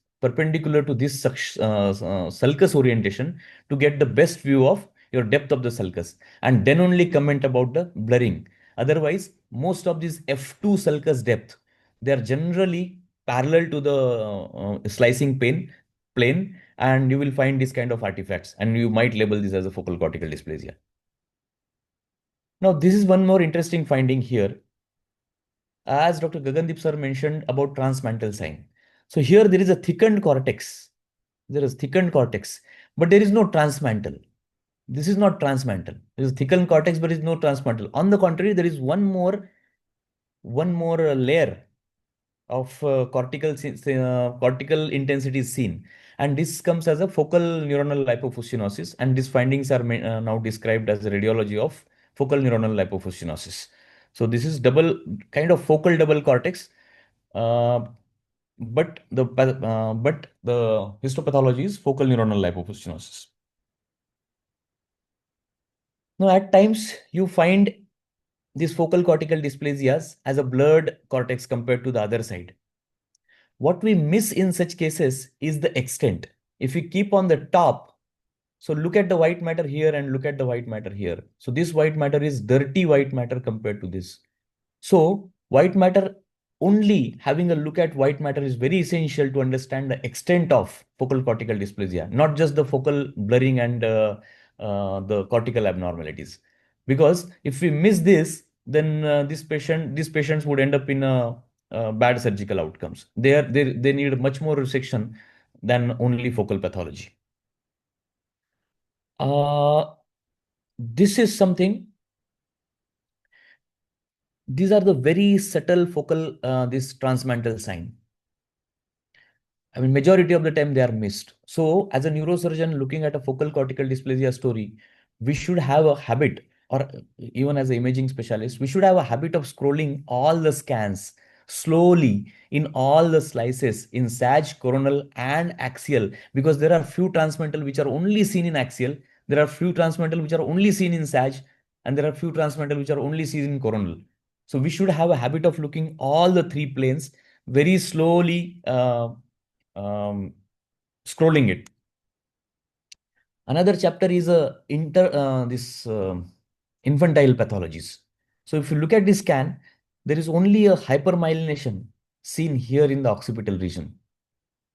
sulcus orientation to get the best view of your depth of the sulcus, and then only comment about the blurring. Otherwise, most of these F2 sulcus depth, they are generally parallel to the slicing plane, and you will find this kind of artifacts, and you might label this as a focal cortical dysplasia. Now, this is one more interesting finding here, as Dr. Gagandeep sir mentioned about transmantle sign. So here there is a thickened cortex. There is thickened cortex, but there is no transmantle. This is not transmantle. There is thickened cortex, but there is no transmantle. On the contrary, there is one more layer of cortical intensity is seen, and this comes as a focal neuronal lipofuscinosis, and these findings are now described as a radiology of focal neuronal lipofuscinosis. So this is double kind of focal double cortex, uh, but the histopathology is focal neuronal lipofuscinosis. Now, at times you find these focal cortical dysplasias as a blurred cortex compared to the other side. What we miss in such cases is the extent. If we keep on the top, so look at the white matter here and look at the white matter here. So this white matter is dirty white matter compared to this. So white matter, only having a look at white matter is very essential to understand the extent of focal cortical dysplasia, not just the focal blurring and the cortical abnormalities. Because if we miss this, then these patients would end up in a bad surgical outcomes. They need much more resection than only focal pathology. This is something. These are the very subtle focal this transmantle sign. I mean, majority of the time they are missed. So as a neurosurgeon looking at a focal cortical dysplasia story, we should have a habit, or even as an imaging specialist, we should have a habit of scrolling all the scans slowly in all the slices in sag, coronal, and axial, because there are few transmantle which are only seen in axial, there are few transmantle which are only seen in sag, and there are few transmantle which are only seen in coronal. So we should have a habit of looking all the three planes very slowly, scrolling it. Another chapter is infantile pathologies. So if you look at this scan, there is only a hypermyelination seen here in the occipital region.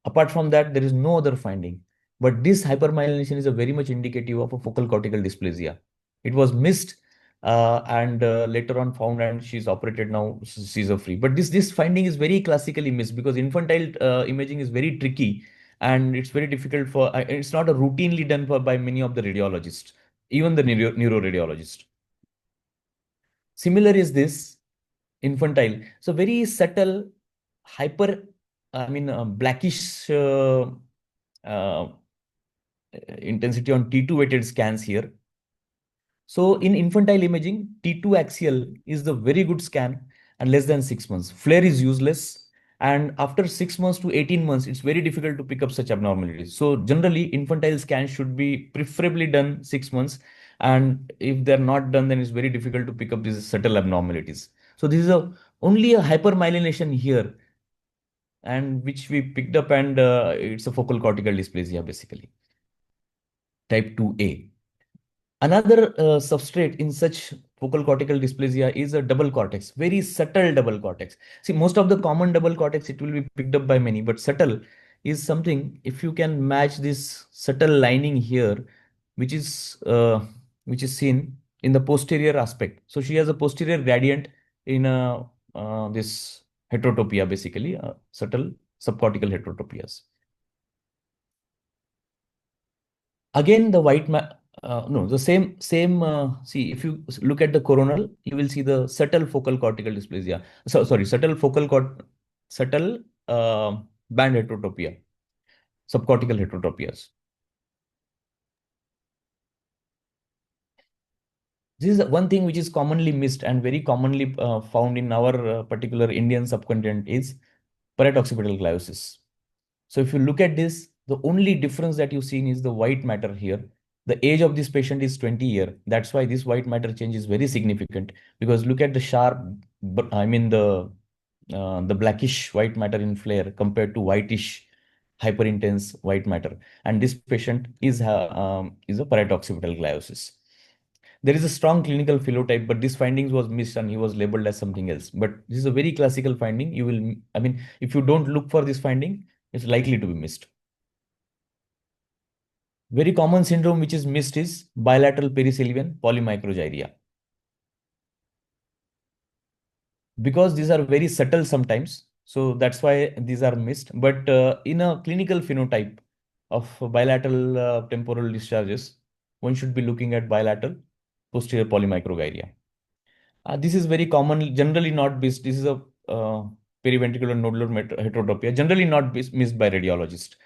Apart from that, there is no other finding. But this hypermyelination is a very much indicative of a focal cortical dysplasia. It was missed and later on found, and she's operated now seizure free. But this finding is very classically missed because infantile imaging is very tricky, and it's very difficult for it's not a routinely done by many of the radiologists, even the neuroradiologists. Similar is this infantile. So very subtle hyper, blackish intensity on T2 weighted scans here. So in infantile imaging, T2 axial is the very good scan and less than 6 months. Flare is useless. And after 6 months to 18 months, it's very difficult to pick up such abnormalities. So generally, infantile scans should be preferably done 6 months. And if they're not done, then it's very difficult to pick up these subtle abnormalities. So this is only a hypermyelination here, and which we picked up, and it's a focal cortical dysplasia basically, type 2A. Another substrate in such focal cortical dysplasia is a double cortex, very subtle double cortex. See, most of the common double cortex, it will be picked up by many, but subtle is something, if you can match this subtle lining here, which is seen in the posterior aspect. So she has a posterior gradient in this heterotopia, basically, subtle subcortical heterotopias. Again, the No, the same. See, if you look at the coronal, you will see the subtle focal cortical dysplasia. So sorry, subtle band heterotopia, subcortical heterotopias. This is one thing which is commonly missed and very commonly found in our particular Indian subcontinent is parotoccipital gliosis. So if you look at this, the only difference that you've seen is the white matter here. The age of this patient is 20 years. That's why this white matter change is very significant, because look at the sharp, I mean the blackish white matter in flare compared to whitish hyperintense white matter. And this patient is a parotoccipital gliosis. There is a strong clinical phenotype, but this findings was missed and he was labeled as something else. But this is a very classical finding. You will, I mean, if you don't look for this finding, it's likely to be missed. Very common syndrome which is missed is bilateral perisylvian polymicrogyria. Because these are very subtle sometimes, so that's why these are missed. But in a clinical phenotype of bilateral temporal discharges, one should be looking at bilateral posterior polymicrogyria. This is very common, generally not missed. This is a periventricular nodular heterotopia, generally not missed by radiologist.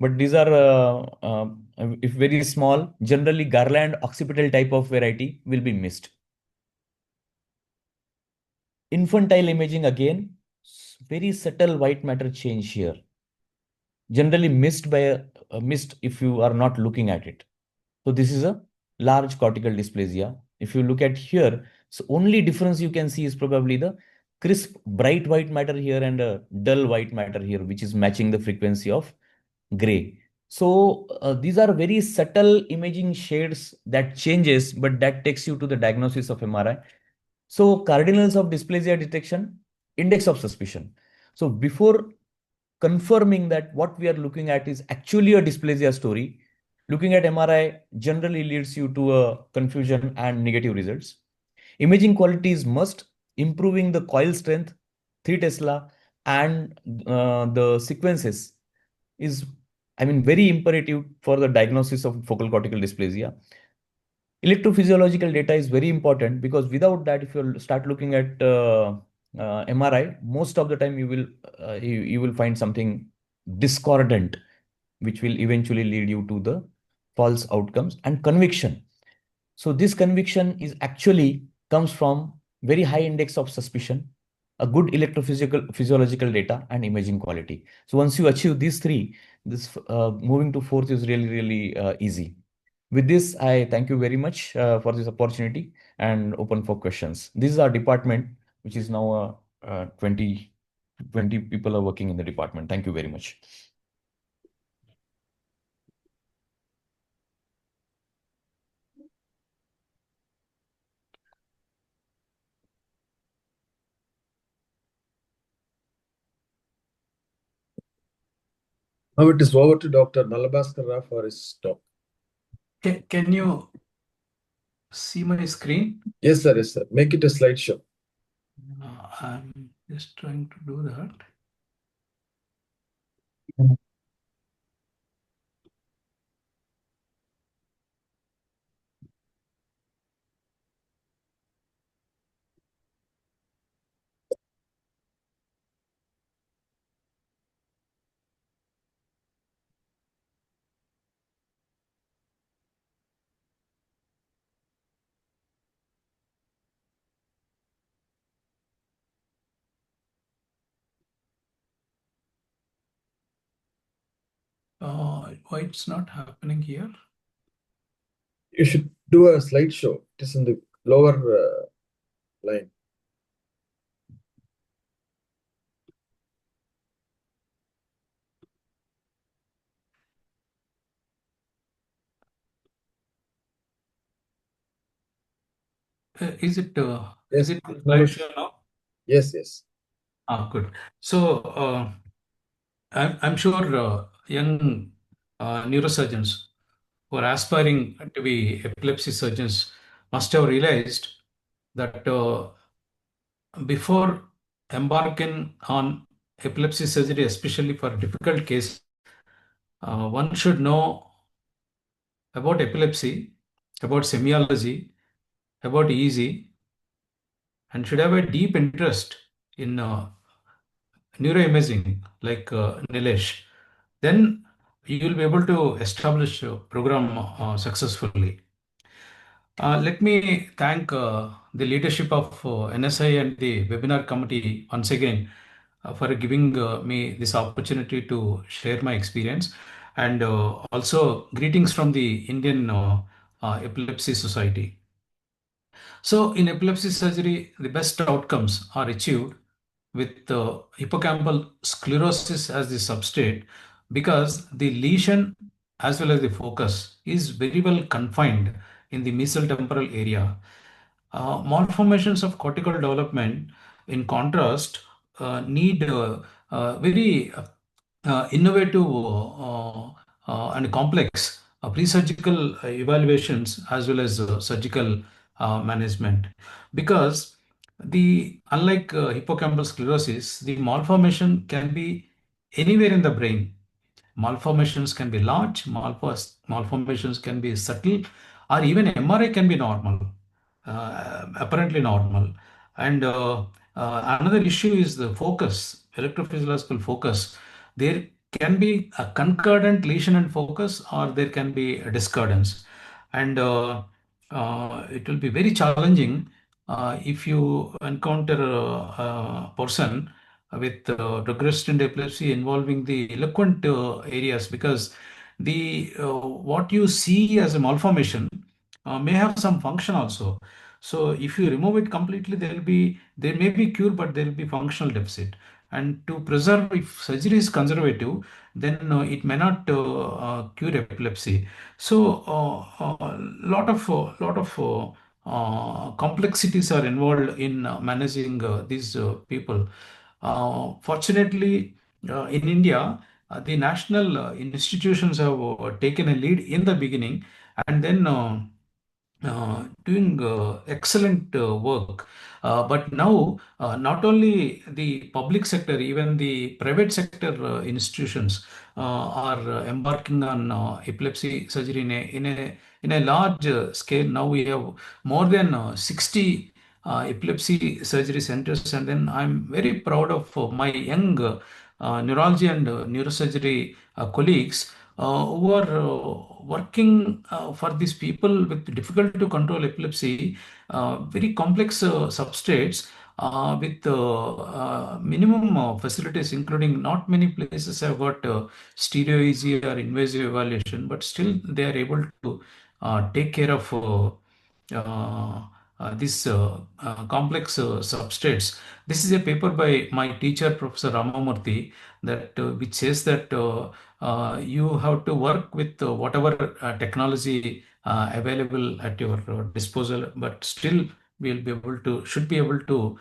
But these are, if very small, generally garland occipital type of variety will be missed. Infantile imaging again, very subtle white matter change here. Generally missed by missed if you are not looking at it. So this is a large cortical dysplasia. If you look at here, so only difference you can see is probably the crisp bright white matter here and a dull white matter here, which is matching the frequency of gray. So these are very subtle imaging shades that changes, but that takes you to the diagnosis of MRI. So cardinals of dysplasia detection, index of suspicion. So before confirming that what we are looking at is actually a dysplasia story, looking at MRI generally leads you to a confusion and negative results. Imaging quality is must, improving the coil strength, 3 Tesla, and the sequences is, I mean, very imperative for the diagnosis of focal cortical dysplasia. Electrophysiological data is very important, because without that, if you start looking at MRI, most of the time you will find something discordant, which will eventually lead you to the false outcomes and conviction. So this conviction is actually comes from very high index of suspicion, a good electrophysical physiological data, and imaging quality. So once you achieve these three, this moving to fourth is really easy. With this, I thank you very much for this opportunity and open for questions. This is our department, which is now 20 people are working in the department. Thank you very much. Now it is over to Dr. Nalabhaskar Rao for his talk. Can you see my screen? Yes, sir. Yes, sir. Make it a slideshow. I'm just trying to do that. Why it's not happening here? You should do a slideshow. It is in the lower line. Is it Yes. slideshow now? Yes, yes. Good. So I'm sure young neurosurgeons who are aspiring to be epilepsy surgeons must have realized that before embarking on epilepsy surgery, especially for difficult case, one should know about epilepsy about semiology, about EEG, and should have a deep interest in neuroimaging like Nilesh, then you will be able to establish a program successfully. Let me thank the leadership of NSI and the webinar committee once again for giving me this opportunity to share my experience, and also greetings from the Indian Epilepsy Society. So in epilepsy surgery, the best outcomes are achieved with hippocampal sclerosis as the substrate, because the lesion as well as the focus is very well confined in the mesotemporal area. Malformations of cortical development, in contrast, need very innovative and complex pre-surgical evaluations as well as surgical management, because the unlike hippocampal sclerosis, the malformation can be anywhere in the brain. Malformations can be large, malformations can be subtle, or even MRI can be normal, apparently normal. And another issue is the focus, electrophysiological focus. There can be a concordant lesion and focus, or there can be a discordance. And it will be very challenging if you encounter a person with progressed epilepsy involving the eloquent areas, because the what you see as a malformation may have some function also. So if you remove it completely, there may be cure, but there will be functional deficit. And to preserve, if surgery is conservative, then it may not cure epilepsy. So lot of complexities are involved in managing these people. Fortunately, in India, the national institutions have taken a lead in the beginning, and then doing excellent work. But now, not only the public sector, even the private sector institutions are embarking on epilepsy surgery in a large scale. Now we have more than 60 epilepsy surgery centers, and then I'm very proud of my young neurology and neurosurgery colleagues who are working for these people with difficult to control epilepsy, very complex substrates with minimum facilities, including not many places have got stereo EEG or invasive evaluation, but still they are able to take care of these complex substrates. This is a paper by my teacher, Professor Ramamurthy, that which says that you have to work with whatever technology available at your disposal, but still we'll be able to should be able to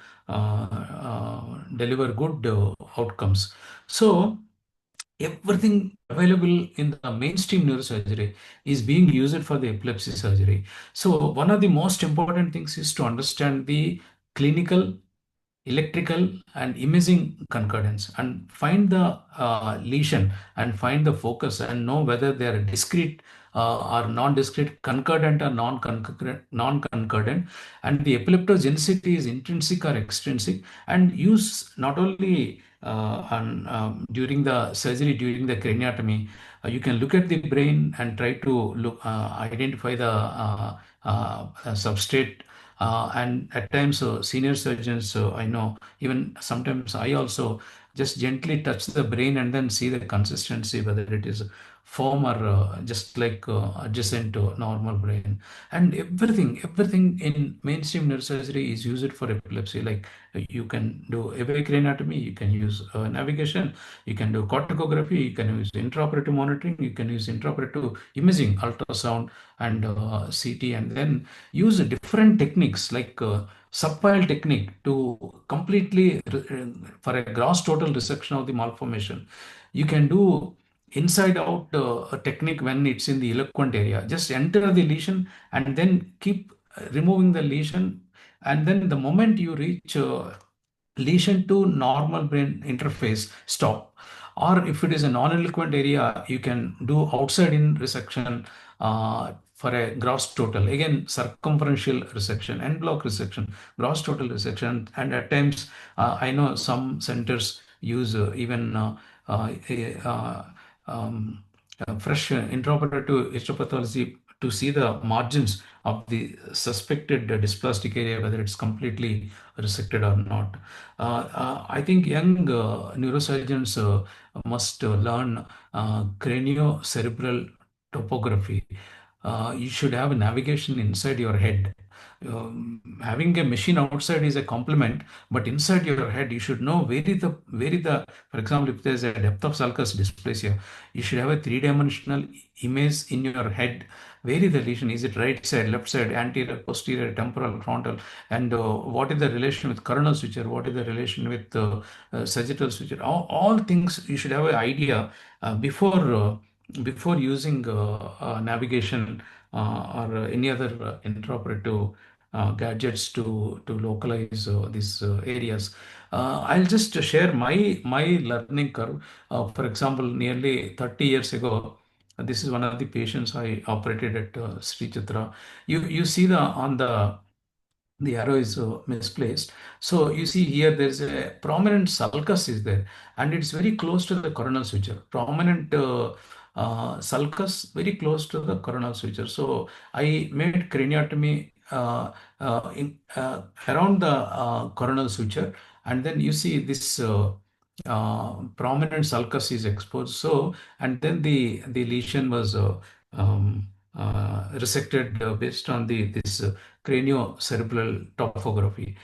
deliver good outcomes. So everything available in the mainstream neurosurgery is being used for the epilepsy surgery. So one of the most important things is to understand the clinical, electrical, and imaging concordance, and find the lesion and find the focus, and know whether they are discrete or non-discrete, concordant or non-concordant, and the epileptogenicity is intrinsic or extrinsic, and use not only during the surgery, during the craniotomy, you can look at the brain and try to identify the substrate. And at times, senior surgeons, I know, even sometimes I also just gently touch the brain and then see the consistency, whether it is firm or just like adjacent to normal brain. And everything in mainstream neurosurgery is used for epilepsy. Like you can do awake craniotomy, you can use navigation, you can do corticography, you can use intraoperative monitoring, you can use intraoperative imaging, ultrasound and CT, and then use different techniques like subpile technique to completely for a gross total resection of the malformation. You can do inside out a technique when it's in the eloquent area. Just enter the lesion and then keep removing the lesion, and then the moment you reach lesion to normal brain interface, stop. Or if it is a non-eloquent area, you can do outside in resection for a gross total. Again, circumferential resection and block resection, gross total resection, and at times I know some centers use even uh, um, fresh intraoperative histopathology to see the margins of the suspected dysplastic area, whether it's completely resected or not. I think young neurosurgeons must learn craniocerebral topography. You should have navigation inside your head. Having a machine outside is a compliment, but inside your head, you should know for example, if there's a depth of sulcus dysplasia, you should have a three-dimensional image in your head. Where is the lesion? Is it right side, left side, anterior, posterior, temporal, frontal? And what is the relation with coronal suture? What is the relation with sagittal suture? All things you should have an idea before using navigation or any other intraoperative gadgets to localize these areas. I'll just share my learning curve. For example, nearly 30 years ago, this is one of the patients I operated at Sri Chitra. You see the arrow is misplaced. So you see here there's a prominent sulcus is there, and it's very close to the coronal suture. Prominent sulcus very close to the coronal suture. So I made craniotomy around the coronal suture, and then you see this prominent sulcus is exposed. So and then the lesion was resected based on this craniocerebral topography.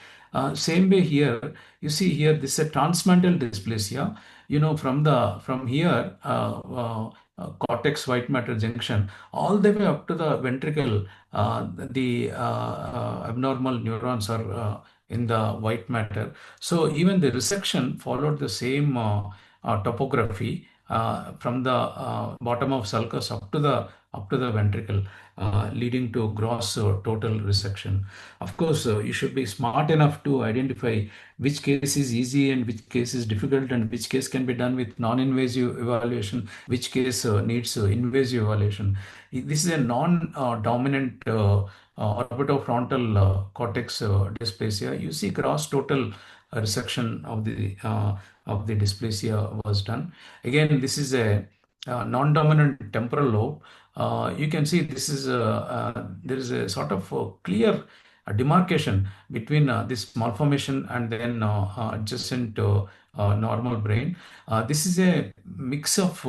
Same way here, you see here this is a transmantle dysplasia. You know, from here cortex white matter junction all the way up to the ventricle, the abnormal neurons are in the white matter. So even the resection followed the same topography from the bottom of sulcus up to the ventricle, leading to gross total resection. Of course, you should be smart enough to identify which case is easy and which case is difficult, and which case can be done with non-invasive evaluation, which case needs invasive evaluation. This is a non-dominant orbitofrontal cortex dysplasia. You see gross total resection of the dysplasia was done. Again, this is a non-dominant temporal lobe. You can see this is there is a sort of clear demarcation between this malformation and then adjacent normal brain. This is a mix of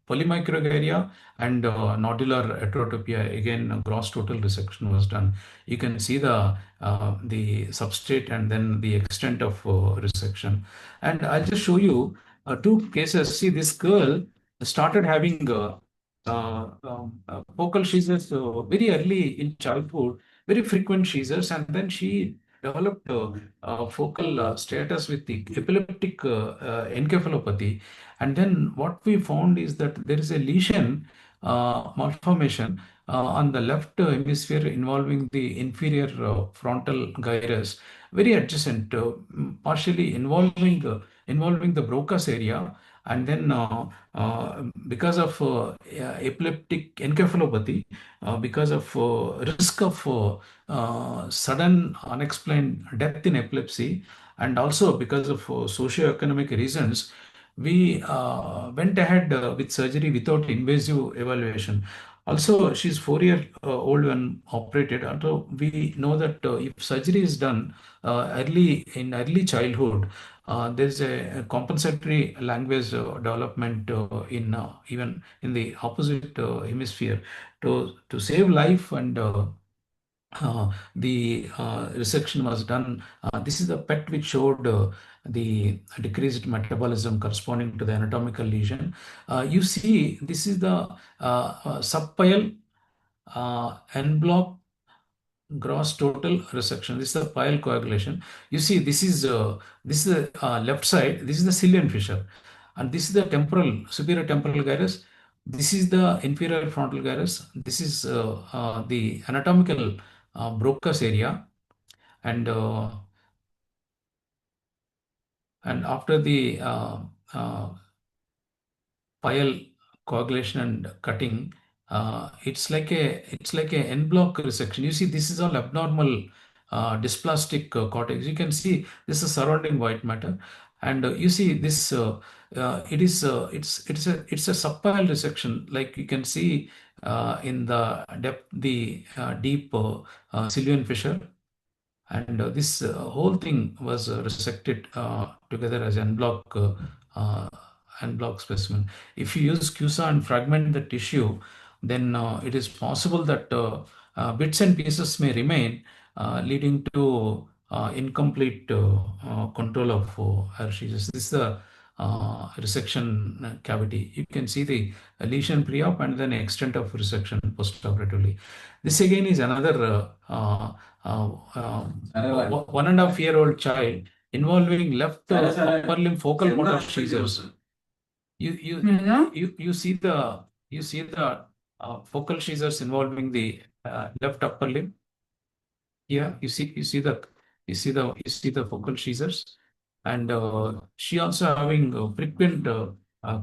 polymicrogyria and nodular heterotopia. Again, gross total resection was done. You can see the substrate and then the extent of resection. And I'll just show you two cases. See, this girl started having focal seizures very early in childhood, very frequent seizures, and then she developed focal status with the epileptic encephalopathy. And then what we found is that there is a lesion malformation on the left hemisphere involving the inferior frontal gyrus, very adjacent, partially involving the Broca's area, and then because of epileptic encephalopathy, because of risk of sudden unexplained death in epilepsy, and also because of socioeconomic reasons, we went ahead with surgery without invasive evaluation. Also, she's 4 year old when operated. Although we know that if surgery is done early childhood, there's a compensatory language development in even in the opposite hemisphere to save life, and the resection was done. This is the PET which showed the decreased metabolism corresponding to the anatomical lesion. You see, this is the subpial en bloc gross total resection. This is the pial coagulation. You see, this is the left side. This is the Cillian fissure, and this is the superior temporal gyrus. This is the inferior frontal gyrus. This is the anatomical Broca's area, and after the pile coagulation and cutting, it's like a en bloc resection. You see, this is all abnormal dysplastic cortex. You can see this is surrounding white matter, and you see this. It's a subpile resection, like you can see in the deep Sylvian fissure, and this whole thing was resected together as uh, en bloc specimen. If you use CUSA and fragment the tissue, then it is possible that bits and pieces may remain, leading to incomplete control of heresies. This is the resection cavity. You can see the lesion pre-op and then extent of resection post-operatively. This again is another 1.5-year-old child involving left upper limb focal motor seizures. You see the focal seizures involving the left upper limb. Yeah, you see the focal seizures, and she also having frequent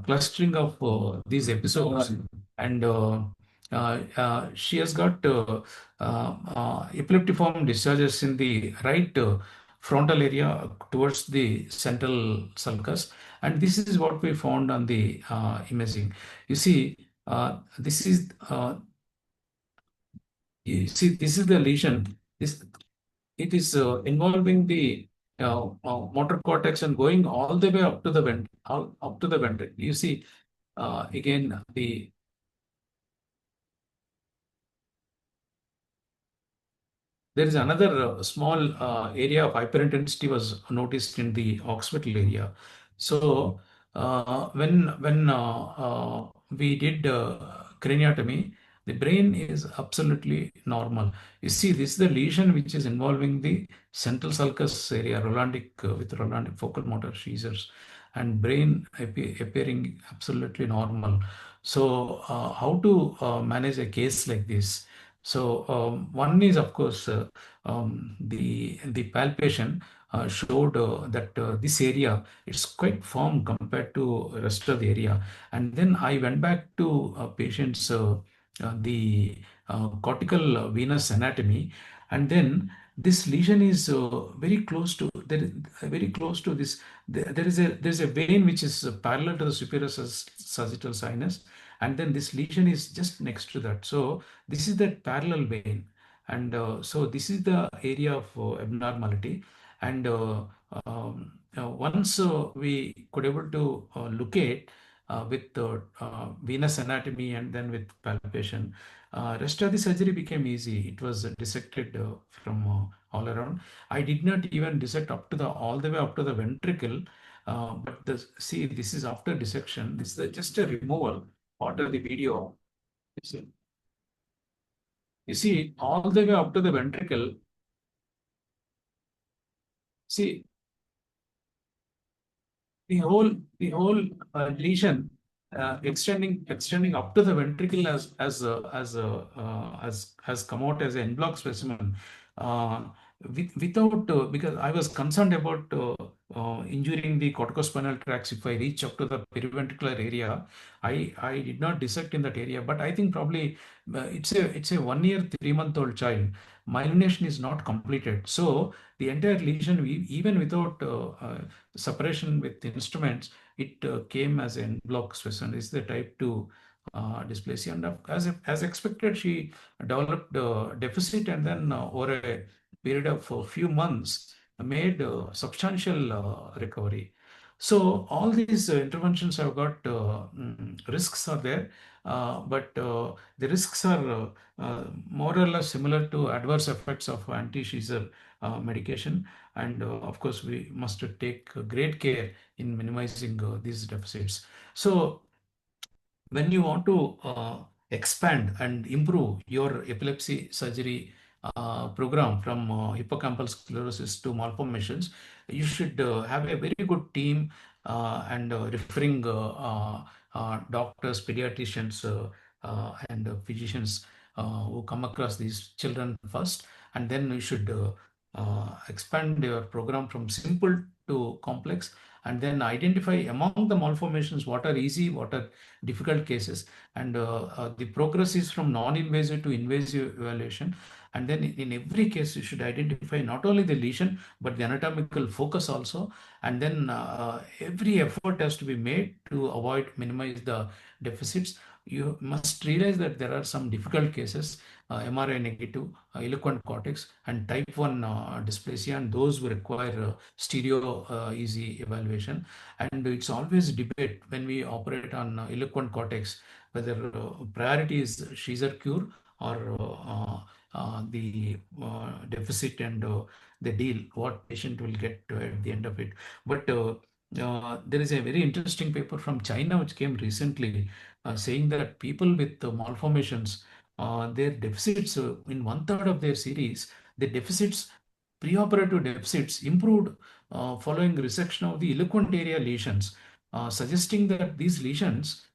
clustering of these episodes, and she has got epileptiform discharges in the right frontal area towards the central sulcus, and this is what we found on the imaging. You see, this is this is the lesion. This it is involving the motor cortex and going all the way up to the up to the ventricle. You see, again there is another small area of hyperintensity was noticed in the occipital area. So when we did craniotomy, the brain is absolutely normal. You see, this is the lesion which is involving the central sulcus area, Rolandic with Rolandic focal motor seizures, and brain appearing absolutely normal. So how to manage a case like this? So one is, of course, the palpation showed that this area it's quite firm compared to rest of the area. And then I went back to patients the cortical venous anatomy, and then this lesion is very close to very close to this. There is a vein which is parallel to the superior sagittal sinus, and then this lesion is just next to that. So this is that parallel vein, and so this is the area of abnormality. And once we could able to locate with venous anatomy and then with palpation, rest of the surgery became easy. It was dissected from all around. I did not even dissect up to the all the way up to the ventricle, but see, this is after dissection. This is just a removal. Order the video. You see, all the way up to the ventricle. See, the whole lesion extending up to the ventricle has come out as an en bloc specimen. Without because I was concerned about injuring the corticospinal tracts if I reach up to the periventricular area. I did not dissect in that area, but I think probably it's a 1 year 3-month-old child. Myelination is not completed, so the entire lesion, even without separation with instruments, it came as an block specimen. This is the type 2 dysplasia, and as expected, she developed deficit, and then over a period of a few months made substantial recovery. So all these interventions have got risks are there, but the risks are more or less similar to adverse effects of anti-seizure medication, and of course we must take great care in minimizing these deficits. So when you want to expand and improve your epilepsy surgery program from hippocampal sclerosis to malformations, you should have a very good team and referring doctors, pediatricians, and physicians who come across these children first, and then you should expand your program from simple to complex, and then identify among the malformations what are easy, what are difficult cases, and the progress is from non-invasive to invasive evaluation. And then in every case, you should identify not only the lesion, but the anatomical focus also. And then every effort has to be made to minimize the deficits. You must realize that there are some difficult cases, MRI negative, eloquent cortex, and type 1 dysplasia, and those who require stereo easy evaluation. And it's always debate when we operate on eloquent cortex whether priority is Caesar cure or the deficit and the deal, what patient will get at the end of it. But there is a very interesting paper from China which came recently saying that people with malformations, their deficits in 1/3 of their series, the deficits, preoperative deficits improved following resection of the eloquent area lesions, suggesting that these lesions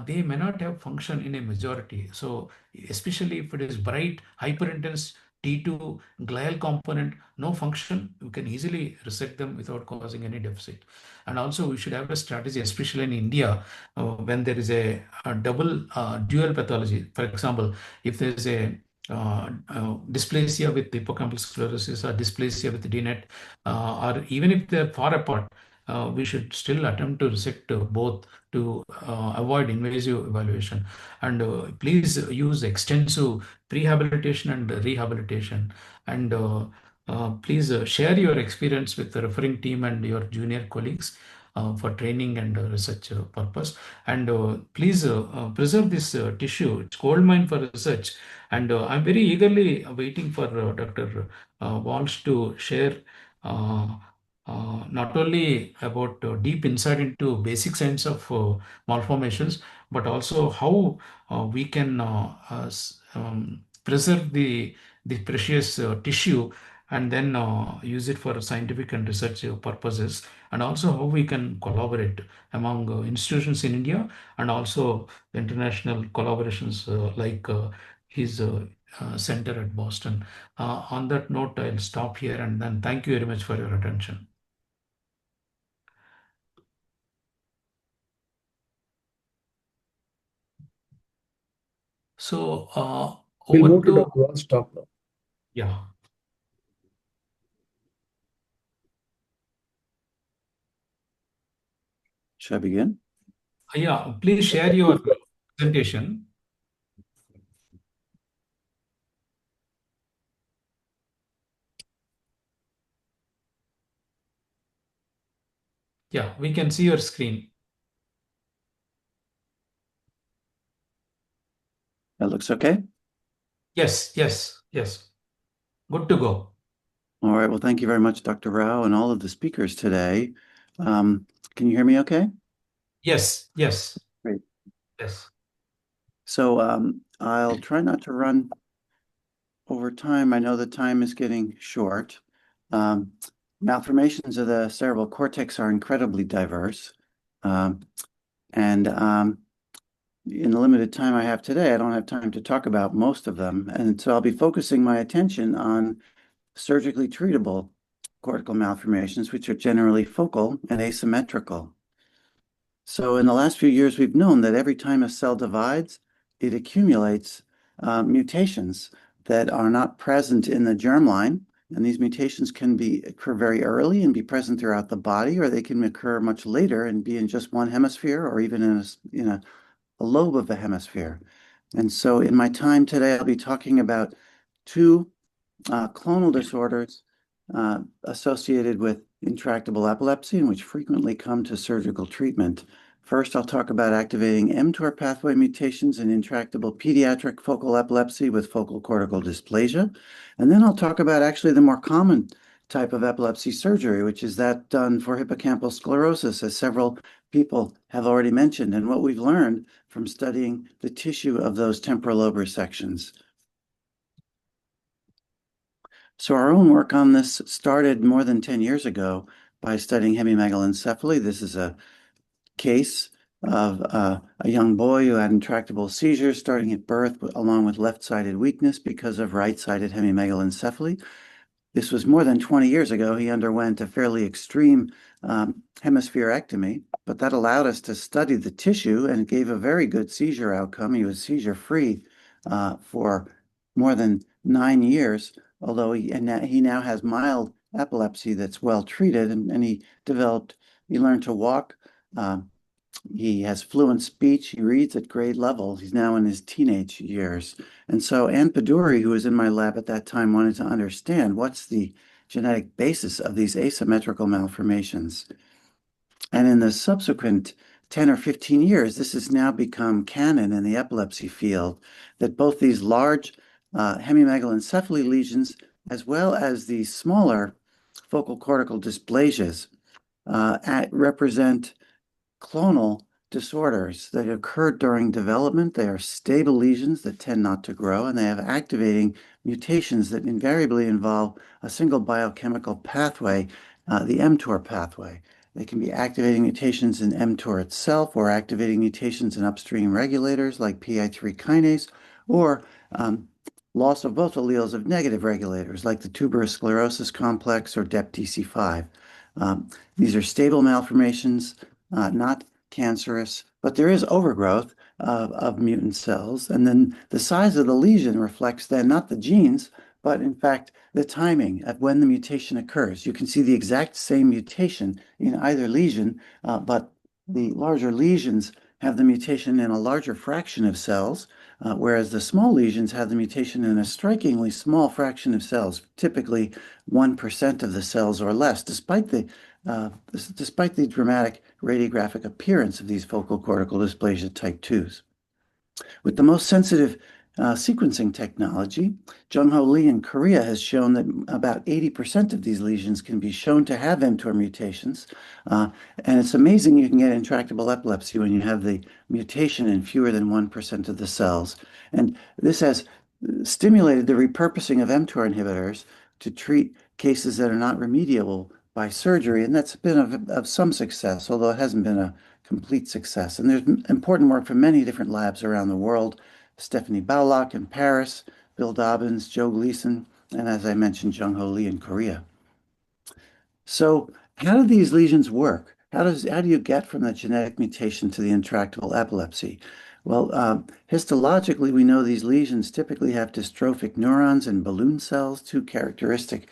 they may not have function in a majority. So especially if it is bright, hyperintense T2 glial component, no function, you can easily resect them without causing any deficit. And also we should have a strategy, especially in India, when there is a double dual pathology. For example, if there is a dysplasia with hippocampal sclerosis or dysplasia with DNET, or even if they're far apart, we should still attempt to resect both to avoid invasive evaluation. And please use extensive prehabilitation and rehabilitation. And please share your experience with the referring team and your junior colleagues for training and research purpose. And please preserve this tissue. It's gold mine for research. And I'm very eagerly waiting for Dr. Walsh to share not only about deep insight into basic science of malformations, but also how we can preserve the precious tissue and then use it for scientific and research purposes, and also how we can collaborate among institutions in India and also international collaborations like his center at Boston. On that note, I'll stop here and then thank you very much for your attention. So We'll over move to to, Dr. Walsh talk now. yeah. Should I begin? Yeah, please share your presentation. Yeah, we can see your screen. That looks okay. Yes, yes, yes. Good to go. All right. Well, thank you very much, Dr. Rao, and all of the speakers today. Can you hear me okay? Yes, yes. Great. Yes. So I'll try not to run over time. I know the time is getting short. Malformations of the cerebral cortex are incredibly diverse. And in the limited time I have today, I don't have time to talk about most of them. And so I'll be focusing my attention on surgically treatable cortical malformations, which are generally focal and asymmetrical. So in the last few years, we've known that every time a cell divides, it accumulates mutations that are not present in the germline. And these mutations can occur very early and be present throughout the body, or they can occur much later and be in just one hemisphere or even in a lobe of the hemisphere. And so in my time today, I'll be talking about two clonal disorders associated with intractable epilepsy and which frequently come to surgical treatment. First, I'll talk about activating mTOR pathway mutations in intractable pediatric focal epilepsy with focal cortical dysplasia. And then I'll talk about actually the more common type of epilepsy surgery, which is that done for hippocampal sclerosis, as several people have already mentioned, and what we've learned from studying the tissue of those temporal lobe resections. So our own work on this started more than 10 years ago by studying hemimegalencephaly. This is a case of a young boy who had intractable seizures starting at birth, along with left-sided weakness because of right-sided hemimegalencephaly. this was more than 20 years ago. He underwent a fairly extreme hemispherectomy, but that allowed us to study the tissue and gave a very good seizure outcome. He was seizure-free for more than 9 years, although he now has mild epilepsy that's well treated, and he learned to walk. He has fluent speech. He reads at grade level. He's now in his teenage years. And so Ann Paduri, who was in my lab at that time, wanted to understand what's the genetic basis of these asymmetrical malformations. And in the subsequent 10 or 15 years, this has now become canon in the epilepsy field, that both these large hemimegalencephaly lesions, as well as these smaller focal cortical dysplasias, represent clonal disorders that occur during development. They are stable lesions that tend not to grow, and they have activating mutations that invariably involve a single biochemical pathway, the mTOR pathway. They can be activating mutations in mTOR itself, or activating mutations in upstream regulators like PI3 kinase, or loss of both alleles of negative regulators like the tuberous sclerosis complex or DEPTC5. These are stable malformations, not cancerous, but there is overgrowth of mutant cells. And then the size of the lesion reflects then not the genes, but in fact, the timing of when the mutation occurs. You can see the exact same mutation in either lesion, but the larger lesions have the mutation in a larger fraction of cells, whereas the small lesions have the mutation in a strikingly small fraction of cells, typically 1% of the cells or less, despite the dramatic radiographic appearance of these focal cortical dysplasia type 2s. With the most sensitive sequencing technology, Jung-Ho Lee in Korea has shown that about 80% of these lesions can be shown to have mTOR mutations. And it's amazing you can get intractable epilepsy when you have the mutation in fewer than 1% of the cells. And this has stimulated the repurposing of mTOR inhibitors to treat cases that are not remediable by surgery, and that's been of some success, although it hasn't been a complete success. And there's important work from many different labs around the world: Stephanie Baulach in Paris, Bill Dobbins, Joe Gleason, and as I mentioned, Jung-Ho Lee in Korea. So how do these lesions work? How do you get from the genetic mutation to the intractable epilepsy? Well, histologically, we know these lesions typically have dystrophic neurons and balloon cells, two characteristic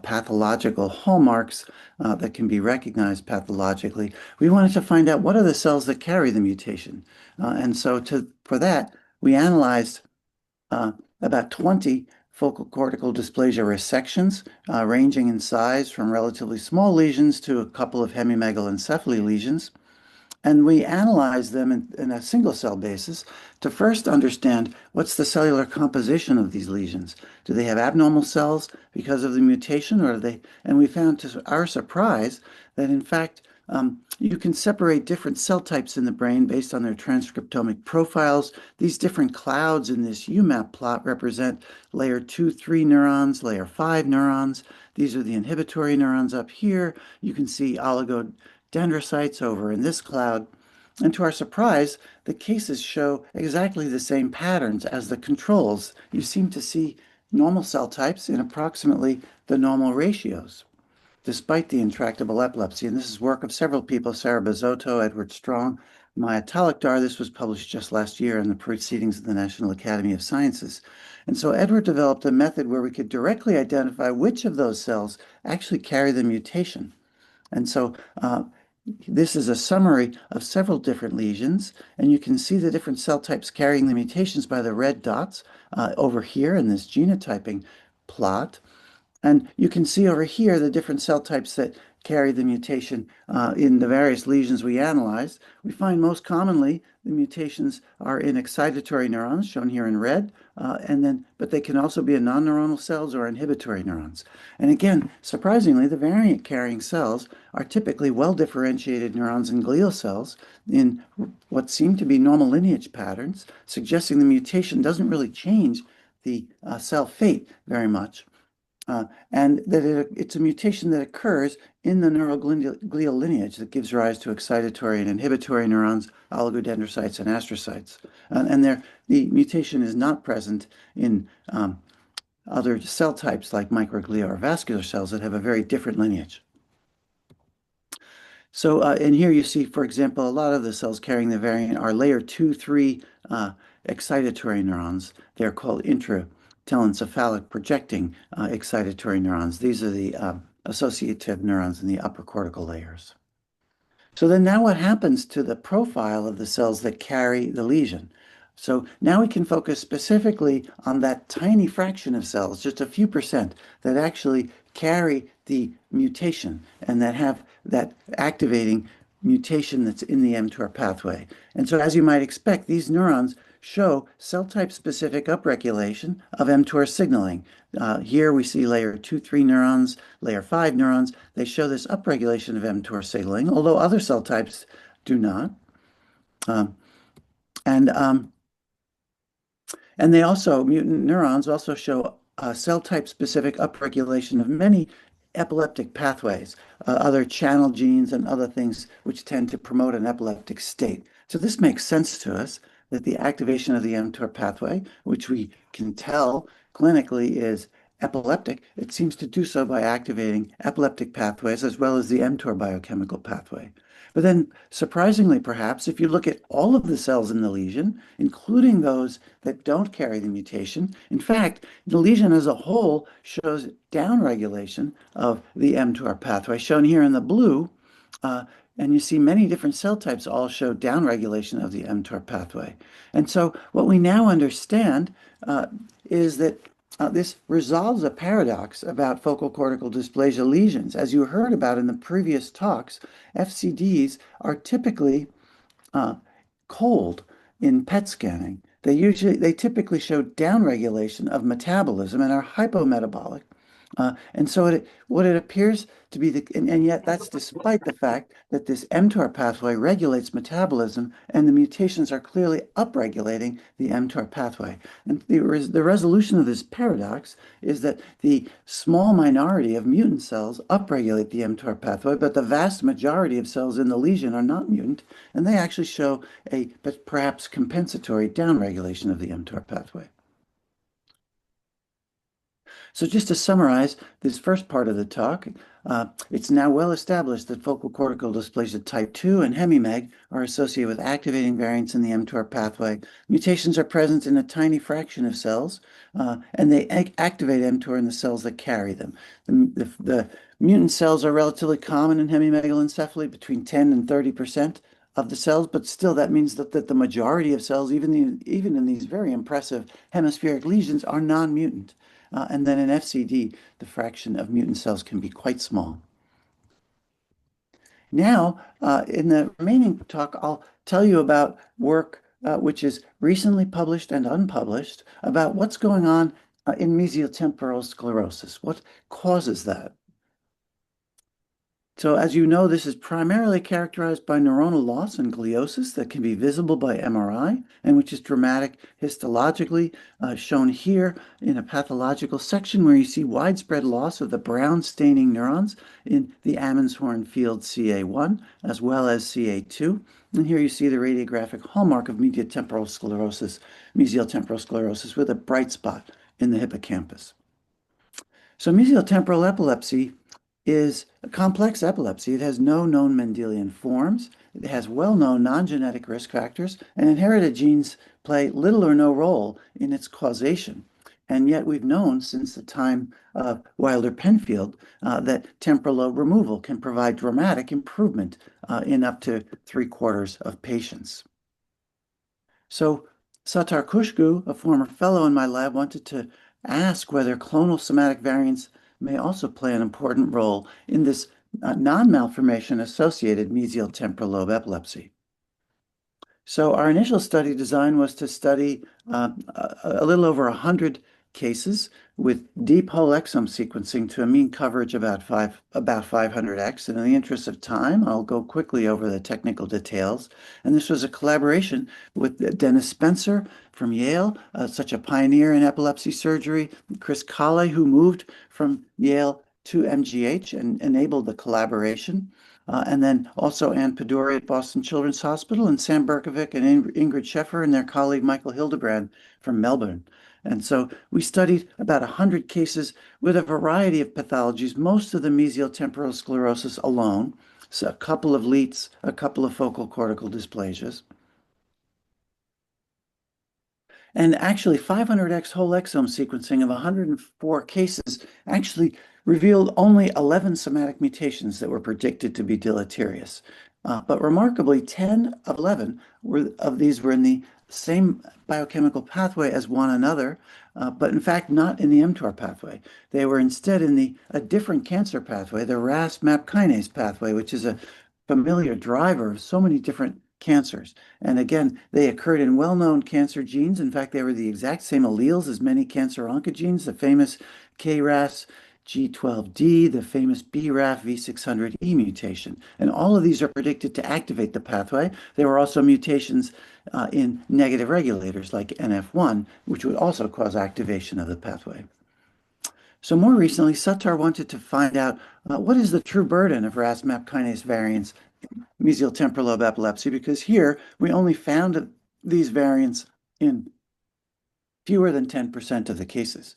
pathological hallmarks that can be recognized pathologically. We wanted to find out what are the cells that carry the mutation. And so for that, we analyzed about 20 focal cortical dysplasia resections, ranging in size from relatively small lesions to a couple of hemimegalencephaly lesions. And we analyzed them in a single cell basis to first understand what's the cellular composition of these lesions. Do they have abnormal cells because of the mutation, or and we found to our surprise that in fact you can separate different cell types in the brain based on their transcriptomic profiles. These different clouds in this UMAP plot represent layer 2-3 neurons, layer 5 neurons. These are the inhibitory neurons up here. You can see oligodendrocytes over in this cloud. And to our surprise, the cases show exactly the same patterns as the controls. You seem to see normal cell types in approximately the normal ratios, despite the intractable epilepsy. And this is work of several people: Sarah Bazotto, Edward Strong, Maya Talukdar. This was published just last year in the Proceedings of the National Academy of Sciences. And so Edward developed a method where we could directly identify which of those cells actually carry the mutation. And so this is a summary of several different lesions, and you can see the different cell types carrying the mutations by the red dots over here in this genotyping plot. And you can see over here the different cell types that carry the mutation in the various lesions we analyzed. We find most commonly the mutations are in excitatory neurons, shown here in red, but they can also be in non-neuronal cells or inhibitory neurons. And again, surprisingly, the variant-carrying cells are typically well-differentiated neurons and glial cells in what seem to be normal lineage patterns, suggesting the mutation doesn't really change the cell fate very much. And that it's a mutation that occurs in the neuroglial lineage that gives rise to excitatory and inhibitory neurons, oligodendrocytes, and astrocytes. And the mutation is not present in other cell types like microglia or vascular cells that have a very different lineage. So in here you see, for example, a lot of the cells carrying the variant are layer 2, 3 excitatory neurons. They're called intratelencephalic projecting excitatory neurons. These are the associative neurons in the upper cortical layers. So then now what happens to the profile of the cells that carry the lesion? So now we can focus specifically on that tiny fraction of cells, just a few percent, that actually carry the mutation and that have that activating mutation that's in the mTOR pathway. And so as you might expect, these neurons show cell type specific upregulation of mTOR signaling. Here we see layer 2, 3 neurons, layer 5 neurons. They show this upregulation of mTOR signaling, although other cell types do not. And they also, mutant neurons also show cell type specific upregulation of many epileptic pathways, other channel genes and other things which tend to promote an epileptic state. So this makes sense to us that the activation of the mTOR pathway, which we can tell clinically is epileptic, it seems to do so by activating epileptic pathways as well as the mTOR biochemical pathway. But then, surprisingly perhaps, if you look at all of the cells in the lesion, including those that don't carry the mutation, in fact, the lesion as a whole shows downregulation of the mTOR pathway, shown here in the blue, and you see many different cell types all show downregulation of the mTOR pathway. And so what we now understand is that this resolves a paradox about focal cortical dysplasia lesions. As you heard about in the previous talks, FCDs are typically cold in PET scanning. They typically show downregulation of metabolism and are hypometabolic. And so what it appears to be, and yet that's despite the fact that this mTOR pathway regulates metabolism and the mutations are clearly upregulating the mTOR pathway. And the resolution of this paradox is that the small minority of mutant cells upregulate the mTOR pathway, but the vast majority of cells in the lesion are not mutant, and they actually show a perhaps compensatory downregulation of the mTOR pathway. So just to summarize this first part of the talk, it's now well established that focal cortical dysplasia type 2 and hemimeg are associated with activating variants in the mTOR pathway. Mutations are present in a tiny fraction of cells, and they activate mTOR in the cells that carry them. The mutant cells are relatively common in hemimegalencephaly, between 10 and 30% of the cells, but still that means that the majority of cells, even in these very impressive hemispheric lesions, are non-mutant. And then in FCD, the fraction of mutant cells can be quite small. Now, in the remaining talk, I'll tell you about work which is recently published and unpublished about what's going on in mesial temporal sclerosis. What causes that? So as you know, this is primarily characterized by neuronal loss and gliosis that can be visible by MRI and which is dramatic histologically, shown here in a pathological section where you see widespread loss of the brown staining neurons in the Ammonshorn field CA1 as well as CA2. And here you see the radiographic hallmark of mesial temporal sclerosis with a bright spot in the hippocampus. So mesial temporal epilepsy is a complex epilepsy. It has no known Mendelian forms. It has well-known non-genetic risk factors, and inherited genes play little or no role in its causation. And yet we've known since the time of Wilder-Penfield that temporal lobe removal can provide dramatic improvement in up to 3/4 of patients. So Sattar Kushgu, a former fellow in my lab, wanted to ask whether clonal somatic variants may also play an important role in this non-malformation associated mesial temporal lobe epilepsy. So our initial study design was to study a little over 100 cases with deep whole exome sequencing to a mean coverage about 500x. And in the interest of time, I'll go quickly over the technical details. And this was a collaboration with Dennis Spencer from Yale, such a pioneer in epilepsy surgery, Chris Colley, who moved from Yale to MGH and enabled the collaboration. and then also Ann Pedori at Boston Children's Hospital, and Sam Berkovic and Ingrid Scheffer and their colleague Michael Hildebrand from Melbourne. And so we studied about 100 cases with a variety of pathologies, most of the mesial temporal sclerosis alone, so a couple of LEATs, a couple of focal cortical dysplasias. And actually, 500x whole exome sequencing of 104 cases actually revealed only 11 somatic mutations that were predicted to be deleterious. But remarkably, 10 of 11 of these were in the same biochemical pathway as one another, but in fact not in the mTOR pathway. They were instead in a different cancer pathway, the RAS-MAP kinase pathway, which is a familiar driver of so many different cancers. And again, they occurred in well-known cancer genes. In fact, they were the exact same alleles as many cancer oncogenes, the famous KRAS G12D, the famous BRAF V600E mutation. And all of these are predicted to activate the pathway. There were also mutations in negative regulators like NF1, which would also cause activation of the pathway. So more recently, Sattar wanted to find out what is the true burden of RAS-MAP kinase variants in mesial temporal lobe epilepsy, because here we only found these variants in fewer than 10% of the cases.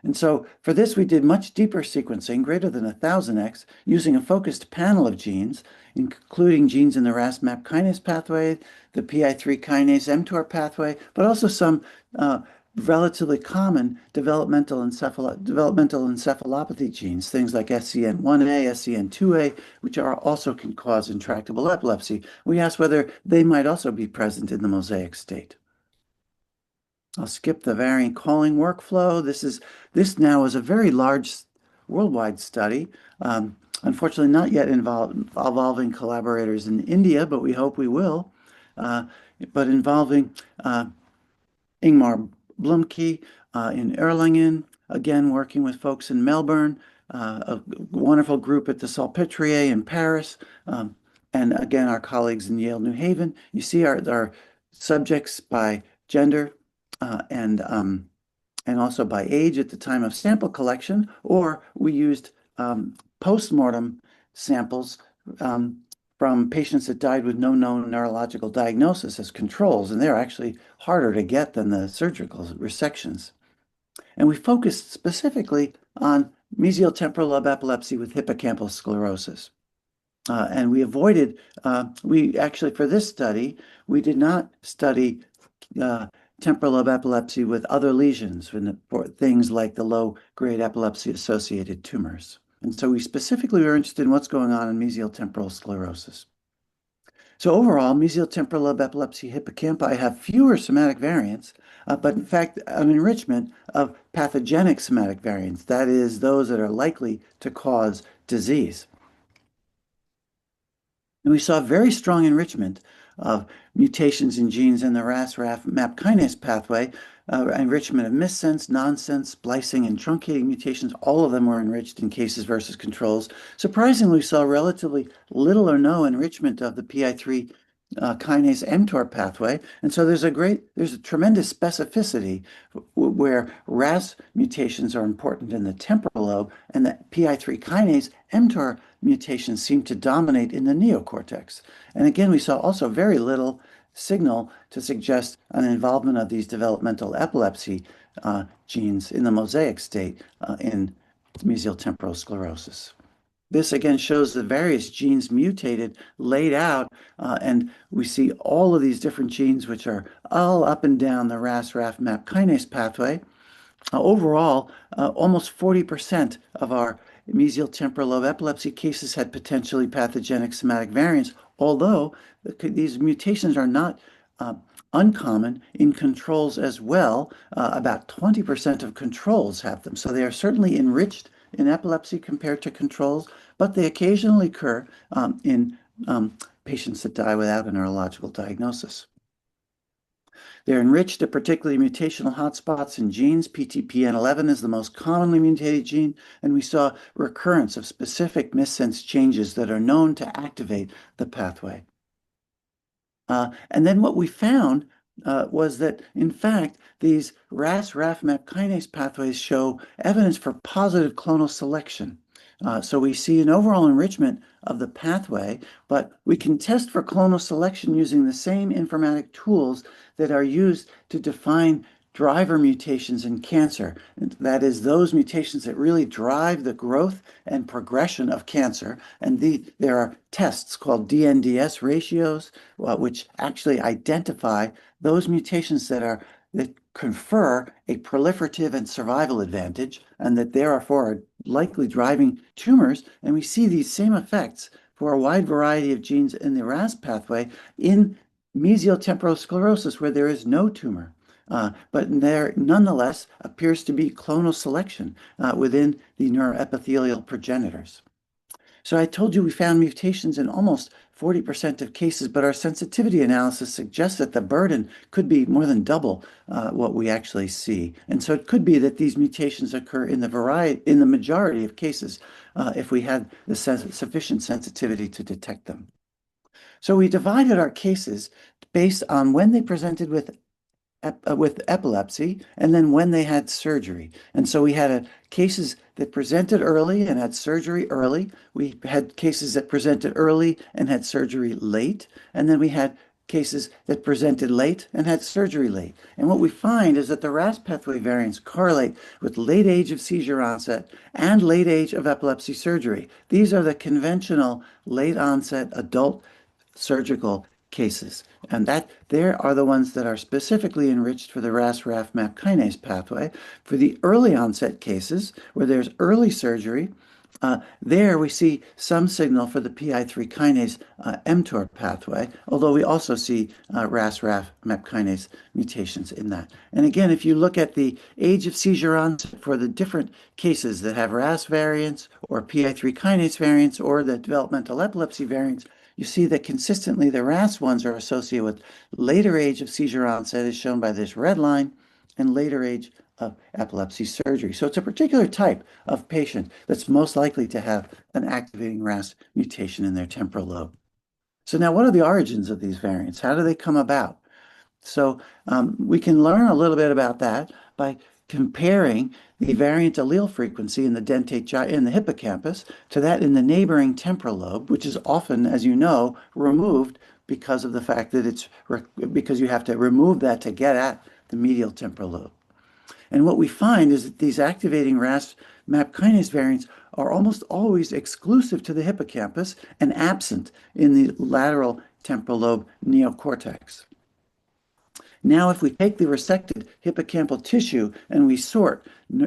And so for this, we did much deeper sequencing, greater than 1,000x, using a focused panel of genes, including genes in the RAS-MAP kinase pathway, the PI3 kinase mTOR pathway, but also some relatively common developmental encephalopathy genes, things like SCN1A, SCN2A, which also can cause intractable epilepsy. We asked whether they might also be present in the mosaic state. I'll skip the variant calling workflow. This now is a very large worldwide study. Unfortunately, not yet involving collaborators in India, but we hope we will. But involving Ingmar Blumke in Erlangen, again working with folks in Melbourne, a wonderful group at the Salpêtrière in Paris, and again our colleagues in Yale New Haven. You see our subjects by gender, and also by age at the time of sample collection, or we used post-mortem samples from patients that died with no known neurological diagnosis as controls, and they're actually harder to get than the surgical resections. And we focused specifically on mesial temporal lobe epilepsy with hippocampal sclerosis. And we avoided, we actually, for this study, we did not study temporal lobe epilepsy with other lesions for things like the low-grade epilepsy-associated tumors. And so we specifically were interested in what's going on in mesial temporal sclerosis. So overall, mesial temporal lobe epilepsy hippocampi have fewer somatic variants, but in fact, an enrichment of pathogenic somatic variants, that is, those that are likely to cause disease. And we saw very strong enrichment of mutations in genes in the RAS-MAP kinase pathway, enrichment of missense, nonsense, splicing, and truncating mutations. All of them were enriched in cases versus controls. Surprisingly, we saw relatively little or no enrichment of the PI3 kinase mTOR pathway. And so there's a tremendous specificity where RAS mutations are important in the temporal lobe, and the PI3 kinase mTOR mutations seem to dominate in the neocortex. And again, we saw also very little signal to suggest an involvement of these developmental epilepsy genes in the mosaic state in mesial temporal sclerosis. This again shows the various genes mutated, laid out, and we see all of these different genes which are all up and down the RAS-MAP kinase pathway. Overall, almost 40% of our mesial temporal lobe epilepsy cases had potentially pathogenic somatic variants, although these mutations are not uncommon in controls as well. About 20% of controls have them. So they are certainly enriched in epilepsy compared to controls, but they occasionally occur in patients that die without a neurological diagnosis. They're enriched at particularly mutational hotspots in genes. PTPN11 is the most commonly mutated gene, and we saw recurrence of specific missense changes that are known to activate the pathway. And then what we found was that, in fact, these RAS-MAP kinase pathways show evidence for positive clonal selection. So we see an overall enrichment of the pathway, but we can test for clonal selection using the same informatic tools that are used to define driver mutations in cancer. That is, those mutations that really drive the growth and progression of cancer. And there are tests called DNDS ratios, which actually identify those mutations that confer a proliferative and survival advantage, and that therefore are likely driving tumors. And we see these same effects for a wide variety of genes in the RAS pathway in mesial temporal sclerosis, where there is no tumor. But there nonetheless appears to be clonal selection within the neuroepithelial progenitors. So I told you we found mutations in almost 40% of cases, but our sensitivity analysis suggests that the burden could be more than double what we actually see. And so it could be that these mutations occur in the majority of cases if we had the sufficient sensitivity to detect them. So we divided our cases based on when they presented with epilepsy and then when they had surgery. And so we had cases that presented early and had surgery early. We had cases that presented early and had surgery late. And then we had cases that presented late and had surgery late. And what we find is that the RAS pathway variants correlate with late age of seizure onset and late age of epilepsy surgery. These are the conventional late onset adult surgical cases. And that there are the ones that are specifically enriched for the RAS-RAF MAP kinase pathway. For the early onset cases, where there's early surgery, there we see some signal for the PI3 kinase mTOR pathway, although we also see RAS-RAF MAP kinase mutations in that. And again, if you look at the age of seizure onset for the different cases that have RAS variants or PI3 kinase variants or the developmental epilepsy variants, you see that consistently the RAS ones are associated with later age of seizure onset, as shown by this red line, and later age of epilepsy surgery. So it's a particular type of patient that's most likely to have an activating RAS mutation in their temporal lobe. So now, what are the origins of these variants? How do they come about? So we can learn a little bit about that by comparing the variant allele frequency in the dentate in the hippocampus to that in the neighboring temporal lobe, which is often, as you know, removed because of the fact that because you have to remove that to get at the medial temporal lobe. And what we find is that these activating RAS MAP kinase variants are almost always exclusive to the hippocampus and absent in the lateral temporal lobe neocortex. Now, if we take the resected hippocampal tissue and we sort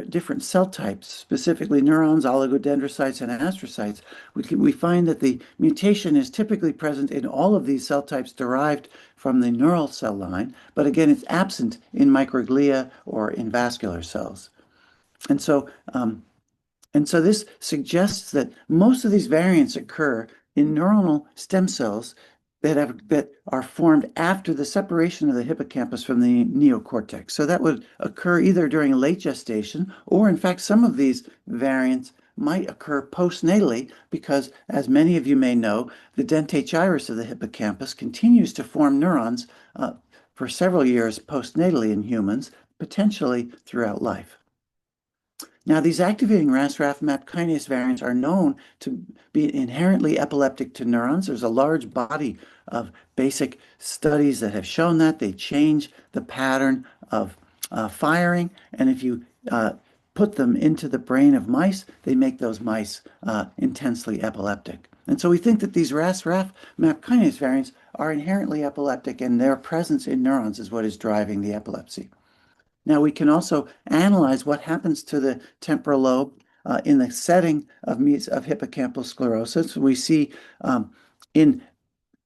different cell types, specifically neurons, oligodendrocytes, and astrocytes, we find that the mutation is typically present in all of these cell types derived from the neural cell line, but again, it's absent in microglia or in vascular cells. And so this suggests that most of these variants occur in neuronal stem cells that are formed after the separation of the hippocampus from the neocortex. So that would occur either during late gestation, or in fact, some of these variants might occur postnatally because, as many of you may know, the dentate gyrus of the hippocampus continues to form neurons for several years postnatally in humans, potentially throughout life. Now, these activating RAS-RAF MAP kinase variants are known to be inherently epileptic to neurons. There's a large body of basic studies that have shown that they change the pattern of firing, and if you put them into the brain of mice, they make those mice intensely epileptic. And so we think that these RAS-RAF MAP kinase variants are inherently epileptic, and their presence in neurons is what is driving the epilepsy. Now, we can also analyze what happens to the temporal lobe in the setting of hippocampal sclerosis. We see in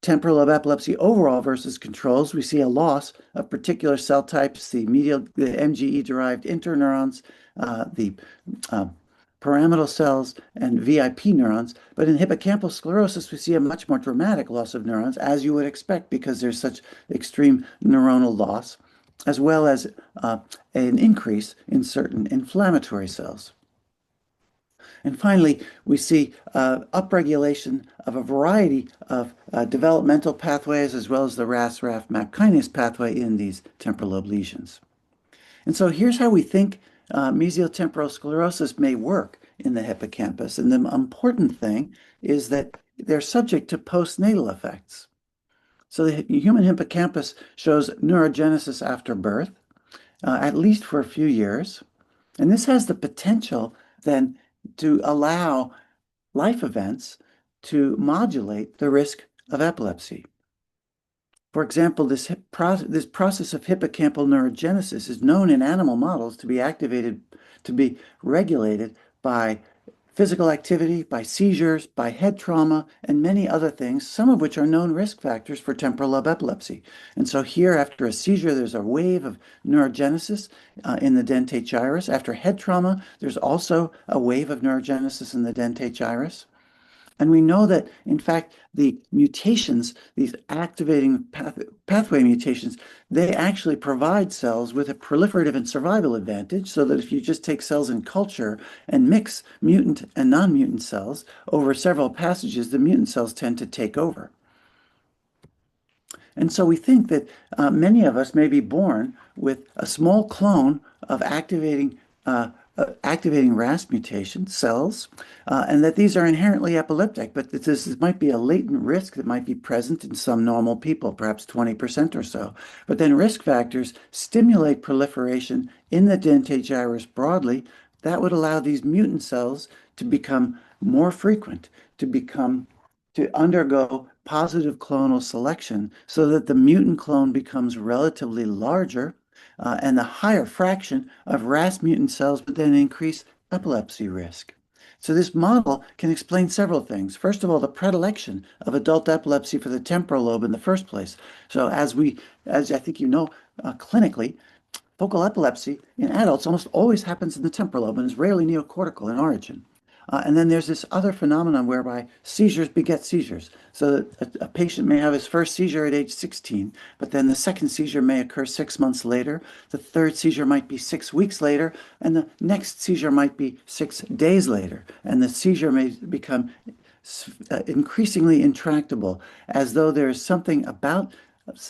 temporal lobe epilepsy overall versus controls, we see a loss of particular cell types, the MGE-derived interneurons, the pyramidal cells, and VIP neurons. But in hippocampal sclerosis, we see a much more dramatic loss of neurons, as you would expect, because there's such extreme neuronal loss, as well as an increase in certain inflammatory cells. And finally, we see upregulation of a variety of developmental pathways, as well as the RAS-RAF MAP kinase pathway in these temporal lobe lesions. And so here's how we think mesial temporal sclerosis may work in the hippocampus. And the important thing is that they're subject to postnatal effects. So the human hippocampus shows neurogenesis after birth, at least for a few years. And this has the potential then to allow life events to modulate the risk of epilepsy. For example, this process of hippocampal neurogenesis is known in animal models to be regulated by physical activity, by seizures, by head trauma, and many other things, some of which are known risk factors for temporal lobe epilepsy. And so here, after a seizure, there's a wave of neurogenesis in the dentate gyrus. After head trauma, there's also a wave of neurogenesis in the dentate gyrus. And we know that, in fact, the mutations, these activating pathway mutations, they actually provide cells with a proliferative and survival advantage, so that if you just take cells in culture and mix mutant and non-mutant cells over several passages, the mutant cells tend to take over. And so we think that many of us may be born with a small clone of activating RAS mutation cells, and that these are inherently epileptic, but that this might be a latent risk that might be present in some normal people, perhaps 20% or so. But then risk factors stimulate proliferation in the dentate gyrus broadly. That would allow these mutant cells to become more frequent, to undergo positive clonal selection so that the mutant clone becomes relatively larger and the higher fraction of RAS mutant cells would then increase epilepsy risk. So this model can explain several things. First of all, the predilection of adult epilepsy for the temporal lobe in the first place. So as I think you know, clinically, focal epilepsy in adults almost always happens in the temporal lobe and is rarely neocortical in origin. And then there's this other phenomenon whereby seizures beget seizures. So that a patient may have his first seizure at age 16, but then the second seizure may occur 6 months later. The third seizure might be 6 weeks later, and the next seizure might be 6 days later. And the seizure may become increasingly intractable, as though there is something about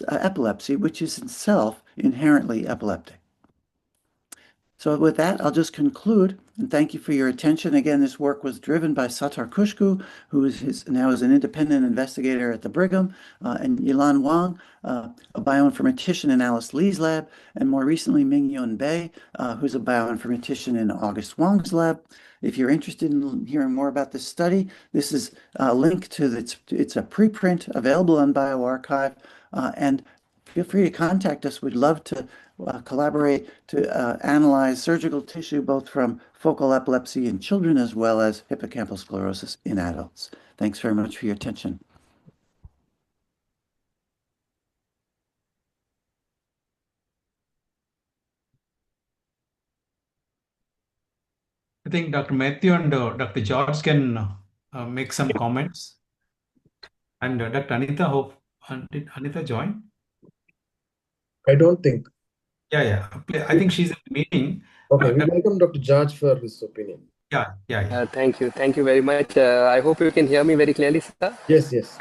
epilepsy which is itself inherently epileptic. So with that, I'll just conclude and thank you for your attention. Again, this work was driven by Satar Kushku, who now is an independent investigator at the Brigham, and Yilan Wang, a bioinformatician in Alice Lee's lab, and more recently Mingyun Bei, who's a bioinformatician in August Wang's lab. If you're interested in hearing more about this study, this is a link to it's a preprint available on bioRxiv, and feel free to contact us. We'd love to collaborate to analyze surgical tissue, both from focal epilepsy in children as well as hippocampal sclerosis in adults. Thanks very much for your attention. I think Dr. Matthew and Dr. George can make some comments. And Dr. Anita, did Anita join? I don't think. Yeah. I think she's in the meeting. Okay, we welcome Dr. George for his opinion. Yeah. Thank you very much. I hope you can hear me very clearly, sir. Yes. Yes.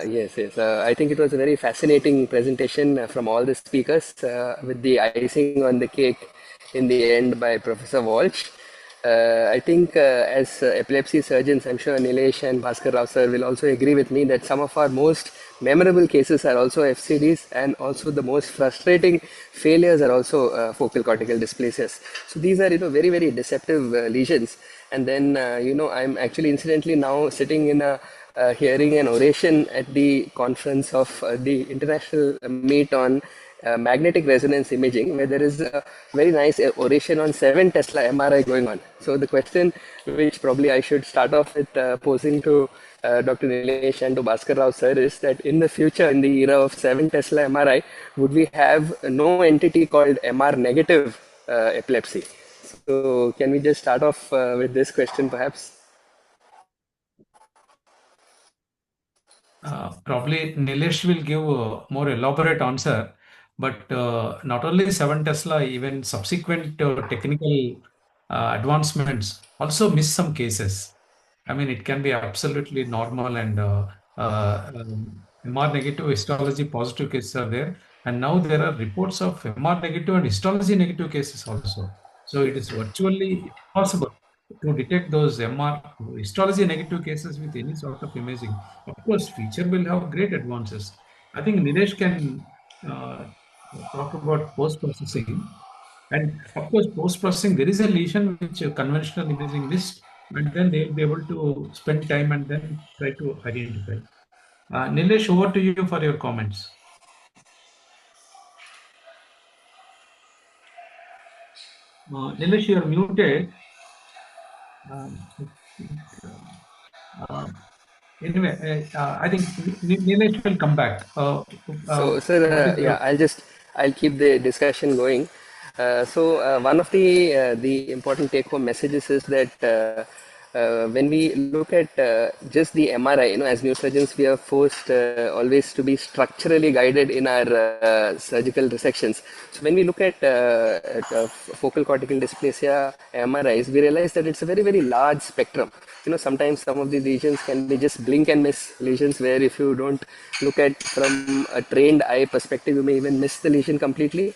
Yes. I think it was a very fascinating presentation from all the speakers, with the icing on the cake in the end by Professor Walsh. I think as epilepsy surgeons, I'm sure Nilesh and Bhaskar Rao sir will also agree with me that some of our most memorable cases are also FCDs, and also the most frustrating failures are also focal cortical dysplasias. So these are, very, very deceptive lesions. And then, I'm actually incidentally now sitting in a hearing an oration at the conference of the international meet on magnetic resonance imaging, where there is a very nice oration on 7 Tesla MRI going on. So the question which probably I should start off with posing to Dr. Nilesh and to Bhaskar Rao sir is that in the future, in the era of 7 Tesla MRI, would we have no entity called MR negative epilepsy? So can we just start off with this question perhaps? Probably Nilesh will give a more elaborate answer, but not only 7 Tesla, even subsequent technical advancements also miss some cases. I mean, it can be absolutely normal, and MR negative histology positive cases are there. And now there are reports of MR negative and histology negative cases also. So it is virtually impossible to detect those MR histology negative cases with any sort of imaging. Of course, future will have great advances. I think Nilesh can talk about post-processing. And of course, post-processing, there is a lesion which conventional imaging missed, and then they'll be able to spend time and then try to identify. Nilesh, over to you for your comments. Nilesh, you're muted. Anyway, I think Nilesh will come back. So, What sir, is yeah, your I'll keep the discussion going. One of the important take-home messages is that when we look at just the MRI, as neurosurgeons, we are forced always to be structurally guided in our surgical resections. So when we look at focal cortical dysplasia MRIs, we realize that it's a very, very large spectrum. Sometimes some of the lesions can be just blink and miss lesions, where if you don't look at from a trained eye perspective, you may even miss the lesion completely.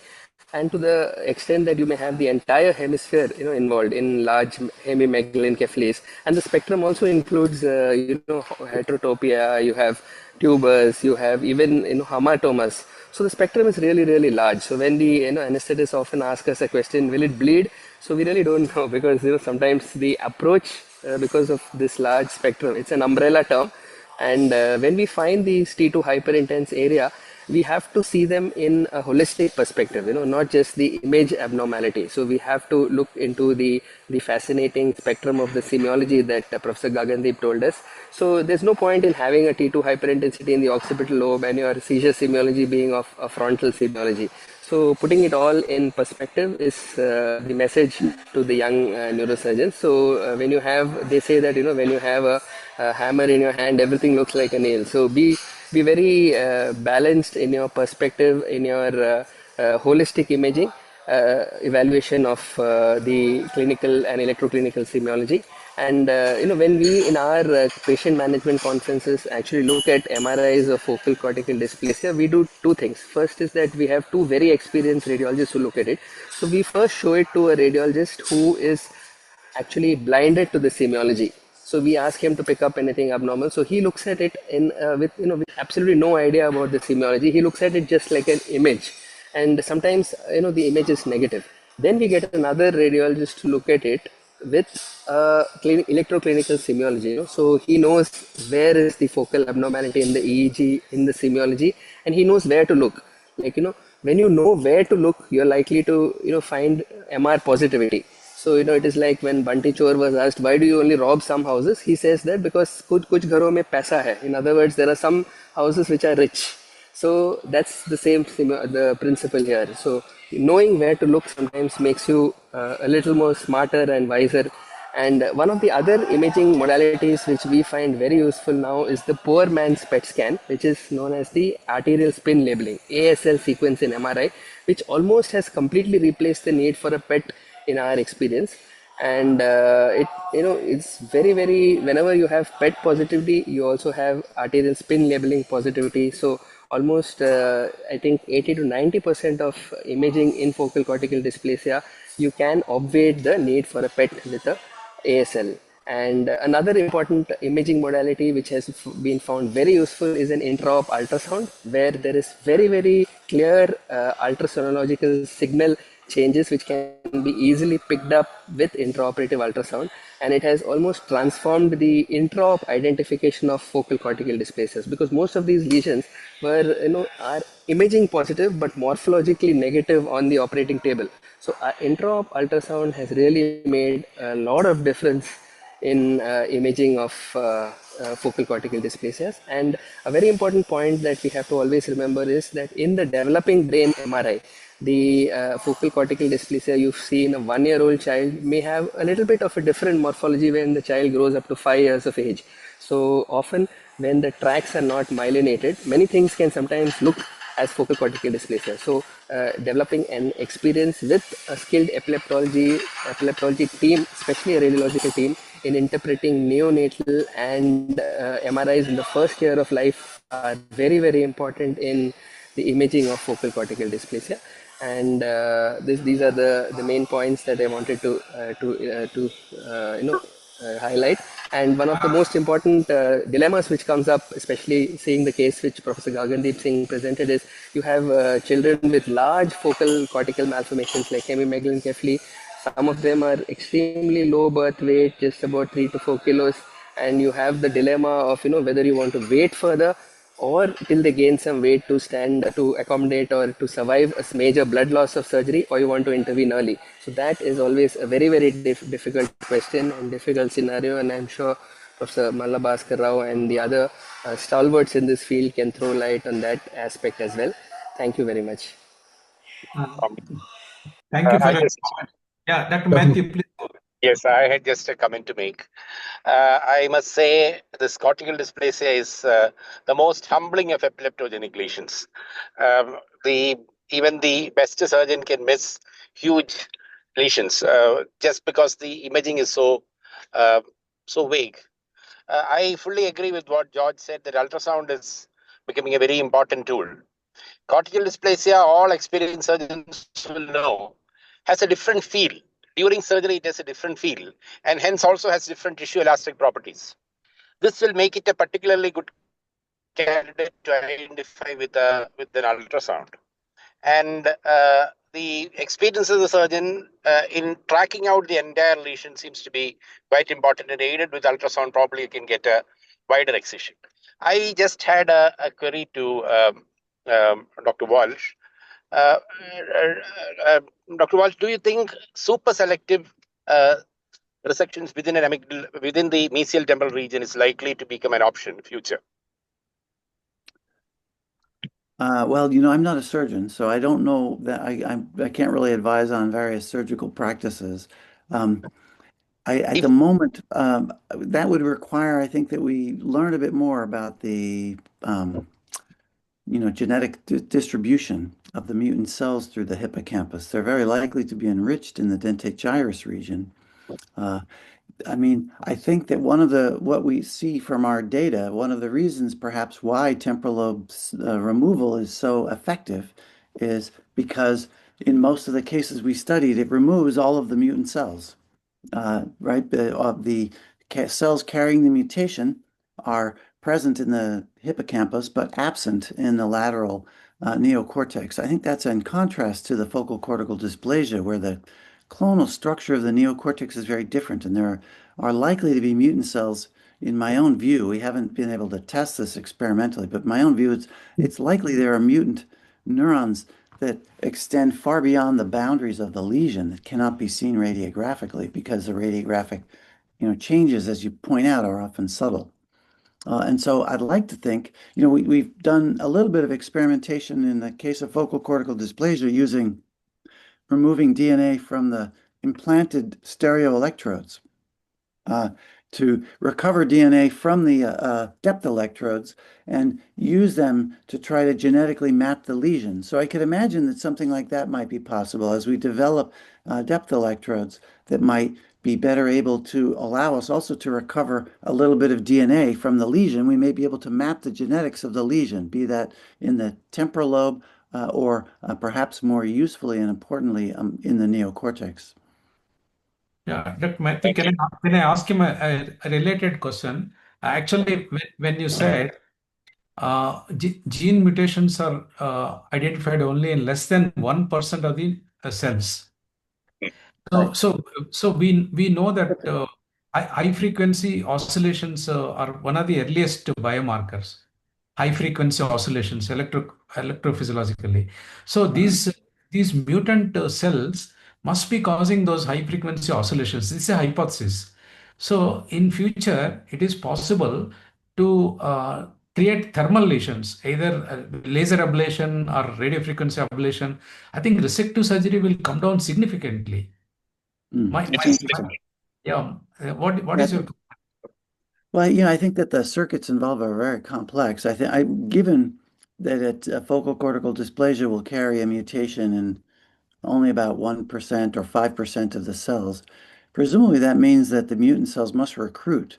And to the extent that you may have the entire hemisphere, involved in large hemimegalencephalus, and the spectrum also includes, heterotopia. You have tubers, you have even, hematomas. So the spectrum is really, really large. So when the anesthetists often ask us a question, will it bleed? So we really don't know, because sometimes the approach, because of this large spectrum, it's an umbrella term. And when we find these T2 hyperintense area, we have to see them in a holistic perspective, not just the image abnormality. So we have to look into the fascinating spectrum of the semiology that Professor Gagandeep told us. So there's no point in having a T2 hyperintensity in the occipital lobe and your seizure semiology being of a frontal semiology. So putting it all in perspective is the message to the young neurosurgeons. So when you have, they say that, when you have a hammer in your hand, everything looks like a nail. So be very balanced in your perspective, in your holistic imaging, evaluation of the clinical and electroclinical semiology. And when we in our patient management conferences actually look at MRIs of focal cortical dysplasia, we do two things. First is that we have two very experienced radiologists who look at it. So we first show it to a radiologist who is actually blinded to the semiology. So we ask him to pick up anything abnormal. So he looks at it in with absolutely no idea about the semiology. He looks at it just like an image, and sometimes the image is negative. Then we get another radiologist to look at it with electroclinical semiology. So he knows where is the focal abnormality in the EEG, in the semiology, and he knows where to look. Like when you know where to look, you're likely to find MR positivity. So it is like when Bunty Chor was asked, why do you only rob some houses? He says that because kuch gharon mein paisa hai. In other words, there are some houses which are rich. So that's the same the principle here. So knowing where to look sometimes makes you a little more smarter and wiser. And one of the other imaging modalities which we find very useful now is the poor man's PET scan, which is known as the arterial spin labeling, ASL sequence in MRI, which almost has completely replaced the need for a PET in our experience. And it's very, very, whenever you have PET positivity, you also have arterial spin labeling positivity. So almost I think 80 to 90% of imaging in focal cortical dysplasia, you can obviate the need for a PET with a ASL. And another important imaging modality which has been found very useful is an intraop ultrasound, where there is very, very clear ultrasonological signal changes which can be easily picked up with intraoperative ultrasound, and it has almost transformed the intraop identification of focal cortical dysplasias, because most of these lesions were are imaging positive but morphologically negative on the operating table. So intraop ultrasound has really made a lot of difference in imaging of focal cortical dysplasias. And a very important point that we have to always remember is that in the developing brain MRI, the focal cortical dysplasia you see in a 1-year-old child may have a little bit of a different morphology when the child grows up to 5 years of age. So often when the tracks are not myelinated, many things can sometimes look as focal cortical dysplasia. So developing an experience with a skilled epileptology team, especially a radiological team, in interpreting neonatal and MRIs in the first year of life are very, very important in the imaging of focal cortical dysplasia. And these are the main points that I wanted to highlight. And one of the most important dilemmas which comes up, especially seeing the case which Professor Gagandeep Singh presented, is you have children with large focal cortical malformations like hemimegalencephaly. Some of them are extremely low birth weight, just about 3 to 4 kilos, and you have the dilemma of whether you want to wait further or till they gain some weight to stand to accommodate or to survive a major blood loss of surgery, or you want to intervene early. So that is always a very difficult question and difficult scenario, and I'm sure Professor Malla Bhaskar Rao and the other stalwarts in this field can throw light on that aspect as well. Thank you very much. Thank you for I your just, comment. Yeah, Dr. Matthew, please. yes, I had just a comment to make. I must say this cortical dysplasia is the most humbling of epileptogenic lesions. The Even the best surgeon can miss huge lesions just because the imaging is so vague. I fully agree with what George said that ultrasound is becoming a very important tool. Cortical dysplasia, all experienced surgeons will know, has a different feel. During surgery, it has a different feel, and hence also has different tissue elastic properties. This will make it a particularly good candidate to identify with an ultrasound. And the experience of the surgeon in tracking out the entire lesion seems to be quite important, and aided with ultrasound, probably you can get a wider excision. I just had a query to Dr. Walsh. Uh, uh, Dr. Walsh, do you think super selective resections within the mesial temporal region is likely to become an option in future? Well, I'm not a surgeon, so I don't know that I can't really advise on various surgical practices. At the moment, that would require, I think, that we learn a bit more about the genetic distribution of the mutant cells through the hippocampus. They're very likely to be enriched in the dentate gyrus region. I think that what we see from our data, one of the reasons perhaps why temporal lobe removal is so effective is because in most of the cases we studied, it removes all of the mutant cells, right? The cells carrying the mutation are present in the hippocampus, but absent in the lateral neocortex. I think that's in contrast to the focal cortical dysplasia, where the clonal structure of the neocortex is very different, and there are likely to be mutant cells. In my own view, we haven't been able to test this experimentally, but my own view, it's likely there are mutant neurons that extend far beyond the boundaries of the lesion that cannot be seen radiographically, because the radiographic, changes, as you point out, are often subtle. And so I'd like to think, we've done a little bit of experimentation in the case of focal cortical dysplasia using removing DNA from the implanted stereoelectrodes to recover DNA from the depth electrodes and use them to try to genetically map the lesion. So I could imagine that something like that might be possible as we develop depth electrodes that might be better able to allow us also to recover a little bit of DNA from the lesion. We may be able to map the genetics of the lesion, be that in the temporal lobe or perhaps more usefully and importantly in the neocortex. Yeah, Dr. Matthew, can I ask him a related question? Actually, when you said gene mutations are identified only in less than 1% of the cells. So we know that high frequency oscillations are one of the earliest biomarkers. High frequency oscillations electrophysiologically. So these mutant cells must be causing those high frequency oscillations. This is a hypothesis. So in future, it is possible to create thermal lesions, either laser ablation or radio frequency ablation. I think resective surgery will come down significantly. Yeah. What is your? Well, I think that the circuits involved are very complex. Given that focal cortical dysplasia will carry a mutation in only about 1% or 5% of the cells, presumably that means that the mutant cells must recruit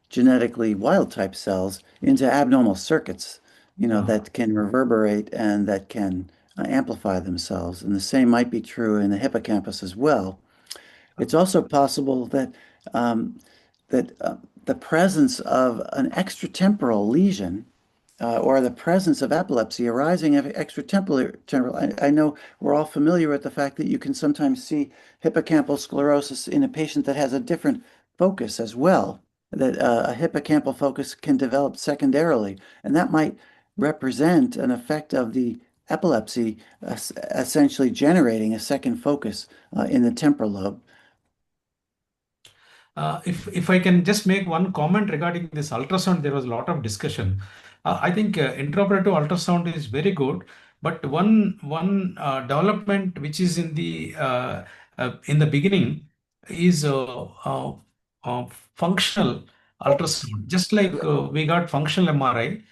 genetically wild type cells into abnormal circuits, that can reverberate and that can amplify themselves. And the same might be true in the hippocampus as well. It's also possible that the presence of an extratemporal lesion or the presence of epilepsy arising of extratemporal. I know we're all familiar with the fact that you can sometimes see hippocampal sclerosis in a patient that has a different focus as well, that a hippocampal focus can develop secondarily, and that might represent an effect of the epilepsy essentially generating a second focus in the temporal lobe. If I can just make one comment regarding this ultrasound, there was a lot of discussion. I think intraoperative ultrasound is very good, but one development which is in the beginning is functional ultrasound. Just like we got functional MRI,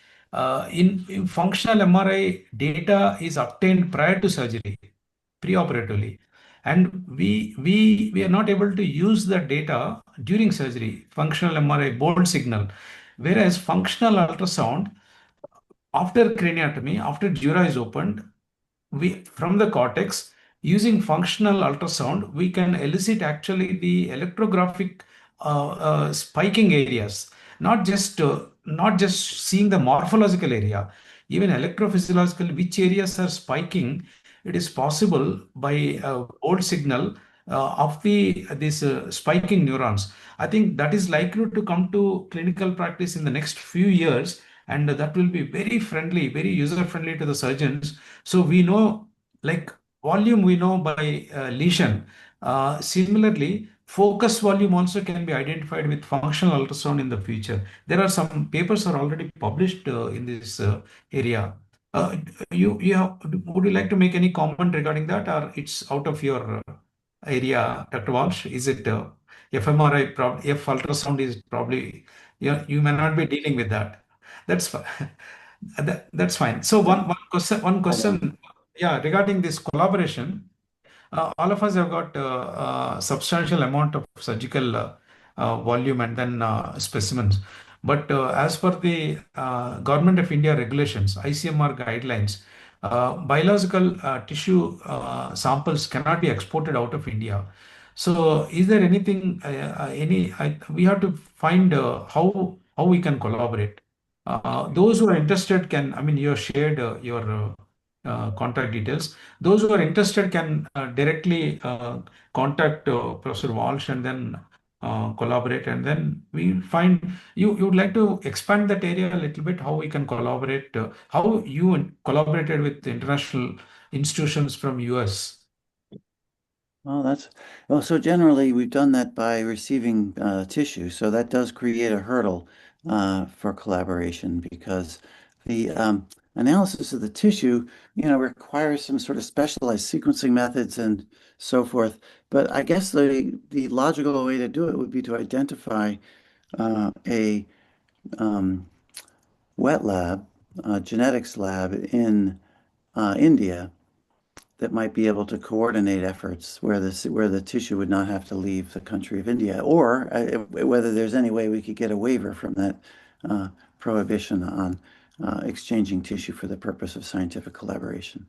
in functional MRI data is obtained prior to surgery, preoperatively, and we are not able to use the data during surgery, functional MRI bold signal, whereas functional ultrasound after craniotomy, after dura is opened, we from the cortex, using functional ultrasound, we can elicit actually the electrographic spiking areas, not just seeing the morphological area, even electrophysiological, which areas are spiking. It is possible by bold signal of these spiking neurons. I think that is likely to come to clinical practice in the next few years, and that will be very friendly, very user friendly to the surgeons. So we know, like volume, we know by lesion. Similarly, focus volume also can be identified with functional ultrasound in the future. There are some papers are already published in this area. Would you like to make any comment regarding that, or it's out of your area, Dr. Walsh? Is it fMRI? F ultrasound is probably, you may not be dealing with that. That's fine. That's fine. So one question, yeah, regarding this collaboration. All of us have got substantial amount of surgical volume and then specimens. But as per the Government of India regulations, ICMR guidelines, biological tissue samples cannot be exported out of India. So is there anything, we have to find how we can collaborate. Those who are interested can, I mean, you have shared your contact details. Those who are interested can directly contact Professor Walsh and then collaborate. And then we find you would like to expand that area a little bit, how we can collaborate, how you collaborated with international institutions from US. Well, so generally we've done that by receiving tissue. So that does create a hurdle for collaboration because the analysis of the tissue, requires some sort of specialized sequencing methods and so forth. But I guess the logical way to do it would be to identify a wet lab, genetics lab in India that might be able to coordinate efforts where the tissue would not have to leave the country of India, or whether there's any way we could get a waiver from that prohibition on exchanging tissue for the purpose of scientific collaboration.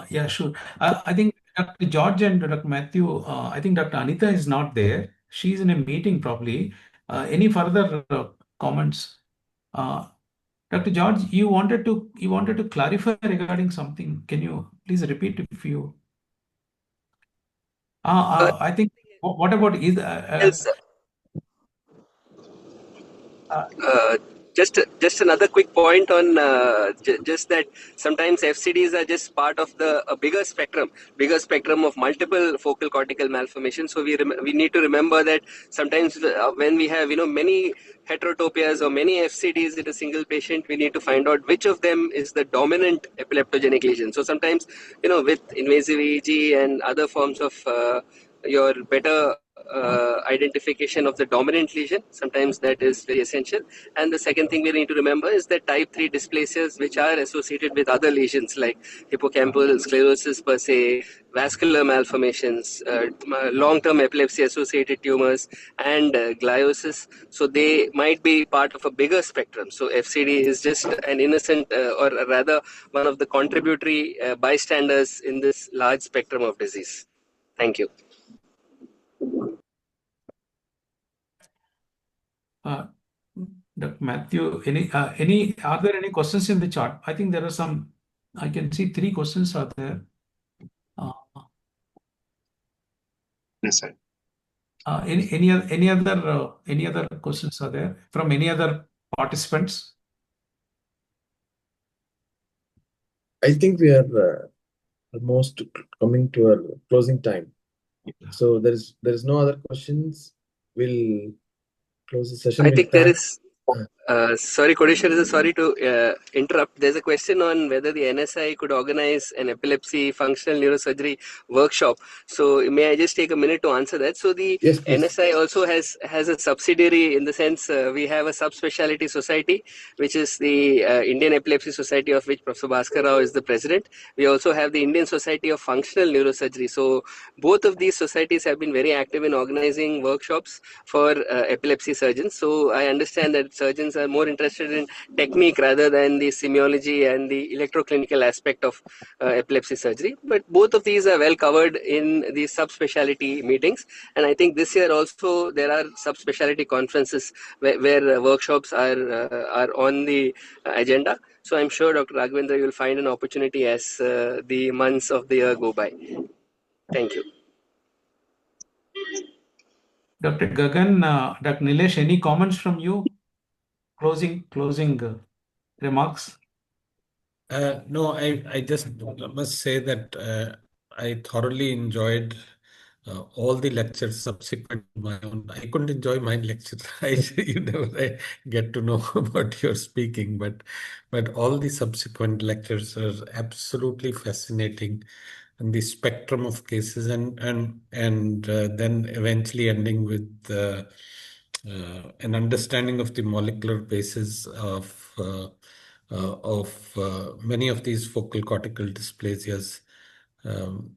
Yeah, sure. I think Dr. George and Dr. Matthew, I think Dr. Anita is not there. She's in a meeting probably. Any further comments? Dr. George, you wanted to clarify regarding something. Can you please repeat if you? I think. What about is? Yes, just another quick point on just that sometimes FCDs are just part of a bigger spectrum of multiple focal cortical malformations. So we need to remember that sometimes when we have many heterotopias or many FCDs in a single patient, we need to find out which of them is the dominant epileptogenic lesion. So sometimes with invasive EEG and other forms of your better identification of the dominant lesion. Sometimes that is very essential. And the second thing we need to remember is that type 3 dysplasias, which are associated with other lesions like hippocampal sclerosis per se, vascular malformations, long-term epilepsy associated tumors, and gliosis. So they might be part of a bigger spectrum. So FCD is just an innocent or rather one of the contributory bystanders in this large spectrum of disease. Thank you. Dr. Matthew, are there any questions in the chat? I think there are some. I can see 3 questions are there. Yes, sir. Any other questions are there from any other participants? I think we are almost coming to our closing time. So there is no other questions. We'll close the session. I think there is. Sorry, Kodeshwar, sorry to interrupt. There's a question on whether the NSI could organize an epilepsy functional neurosurgery workshop. So may I just take a minute to answer that? So the Yes, please. NSI also has a subsidiary in the sense we have a subspecialty society, which is the Indian Epilepsy Society, of which Professor Bhaskar Rao is the president. We also have the Indian Society of Functional Neurosurgery. So both of these societies have been very active in organizing workshops for epilepsy surgeons. So I understand that surgeons are more interested in technique rather than the semiology and the electroclinical aspect of epilepsy surgery. But both of these are well covered in the subspecialty meetings. And I think this year also there are subspecialty conferences where workshops are on the agenda. So I'm sure, Dr. Raghavendra, you'll find an opportunity as the months of the year go by. Thank you. Dr. Gagan, Dr. Nilesh, any comments from you? Closing remarks? No, I just must say that I thoroughly enjoyed all the lectures subsequent to my own. I couldn't enjoy my lecture. You never get to know what you're speaking, but all the subsequent lectures are absolutely fascinating, and the spectrum of cases, and then eventually ending with an understanding of the molecular basis of many of these focal cortical dysplasias.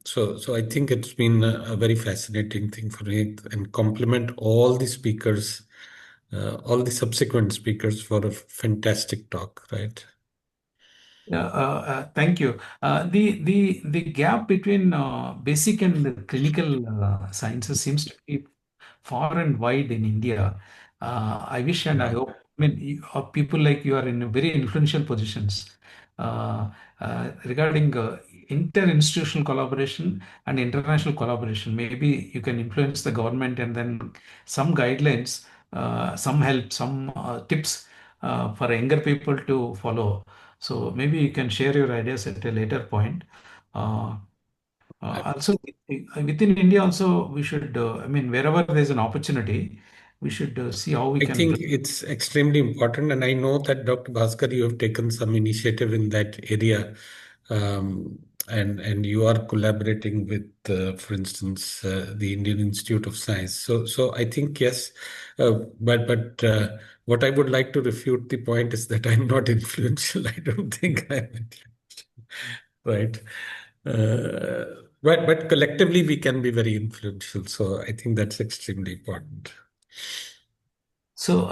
So I think it's been a very fascinating thing for me, and compliment all the speakers, all the subsequent speakers for a fantastic talk, right? Yeah, thank you. The gap between basic and clinical sciences seems to be far and wide in India. I wish and I hope. I mean, people like you are in very influential positions regarding inter-institutional collaboration and international collaboration. Maybe you can influence the government and then some guidelines, some help, some tips for younger people to follow. So maybe you can share your ideas at a later point. Also, within India, also we should. I mean, wherever there's an opportunity, we should see how we I can. think it's extremely important, and I know that Dr. Bhaskar, you have taken some initiative in that area, and you are collaborating with, for instance, the Indian Institute of Science. So I think yes, but what I would like to refute the point is that I'm not influential. I don't think I'm influential, right? But collectively we can be very influential. So I think that's extremely important. So,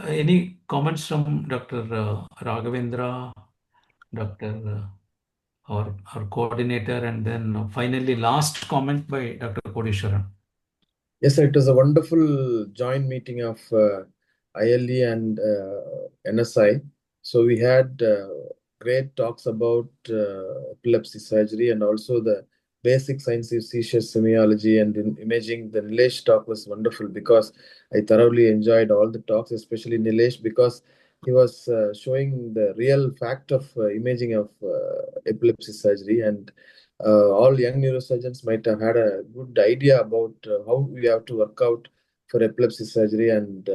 any comments from Dr. Raghavendra, Dr. Our coordinator, and then finally last comment by Dr. Kodeshwaran. Yes, sir, it was a wonderful joint meeting of ILE and NSI. So we had great talks about epilepsy surgery and also the basic science of seizure semiology and in imaging. The Nilesh talk was wonderful because I thoroughly enjoyed all the talks, especially Nilesh, because he was showing the real fact of imaging of epilepsy surgery, and all young neurosurgeons might have had a good idea about how we have to work out for epilepsy surgery, and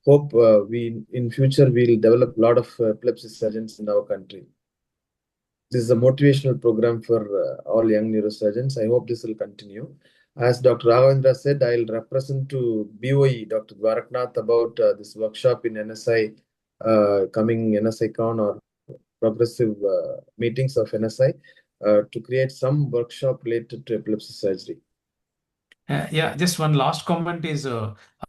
hope we in future we'll develop a lot of epilepsy surgeons in our country. This is a motivational program for all young neurosurgeons. I hope this will continue. As Dr. Raghavendra said, I'll represent to BOE, Dr. Dwaraknath, about this workshop in NSI, coming NSI Con or progressive meetings of NSI to create some workshop related to epilepsy surgery. Yeah, just one last comment is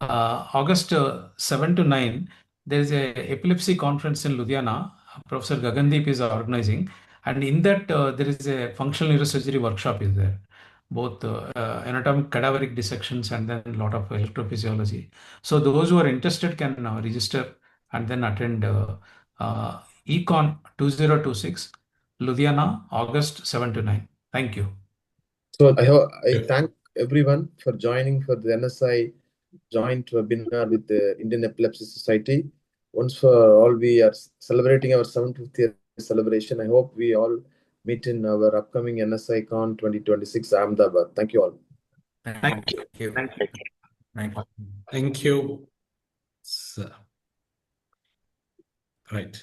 August 7 to 9, there is a epilepsy conference in Ludhiana. Professor Gagandeep is organizing, and in that there is a functional neurosurgery workshop is there, both anatomic cadaveric dissections and then a lot of electrophysiology. So those who are interested can register and then attend Econ 2026, Ludhiana, August 7 to 9. Thank you. So I thank everyone for joining for the NSI joint webinar with the Indian Epilepsy Society. Once for all, we are celebrating our 75th year celebration. I hope we all meet in our upcoming NSI Con 2026 Ahmedabad. Thank you all. Thank you. Thank you. Thank you. Thank you. Thank you. So, right.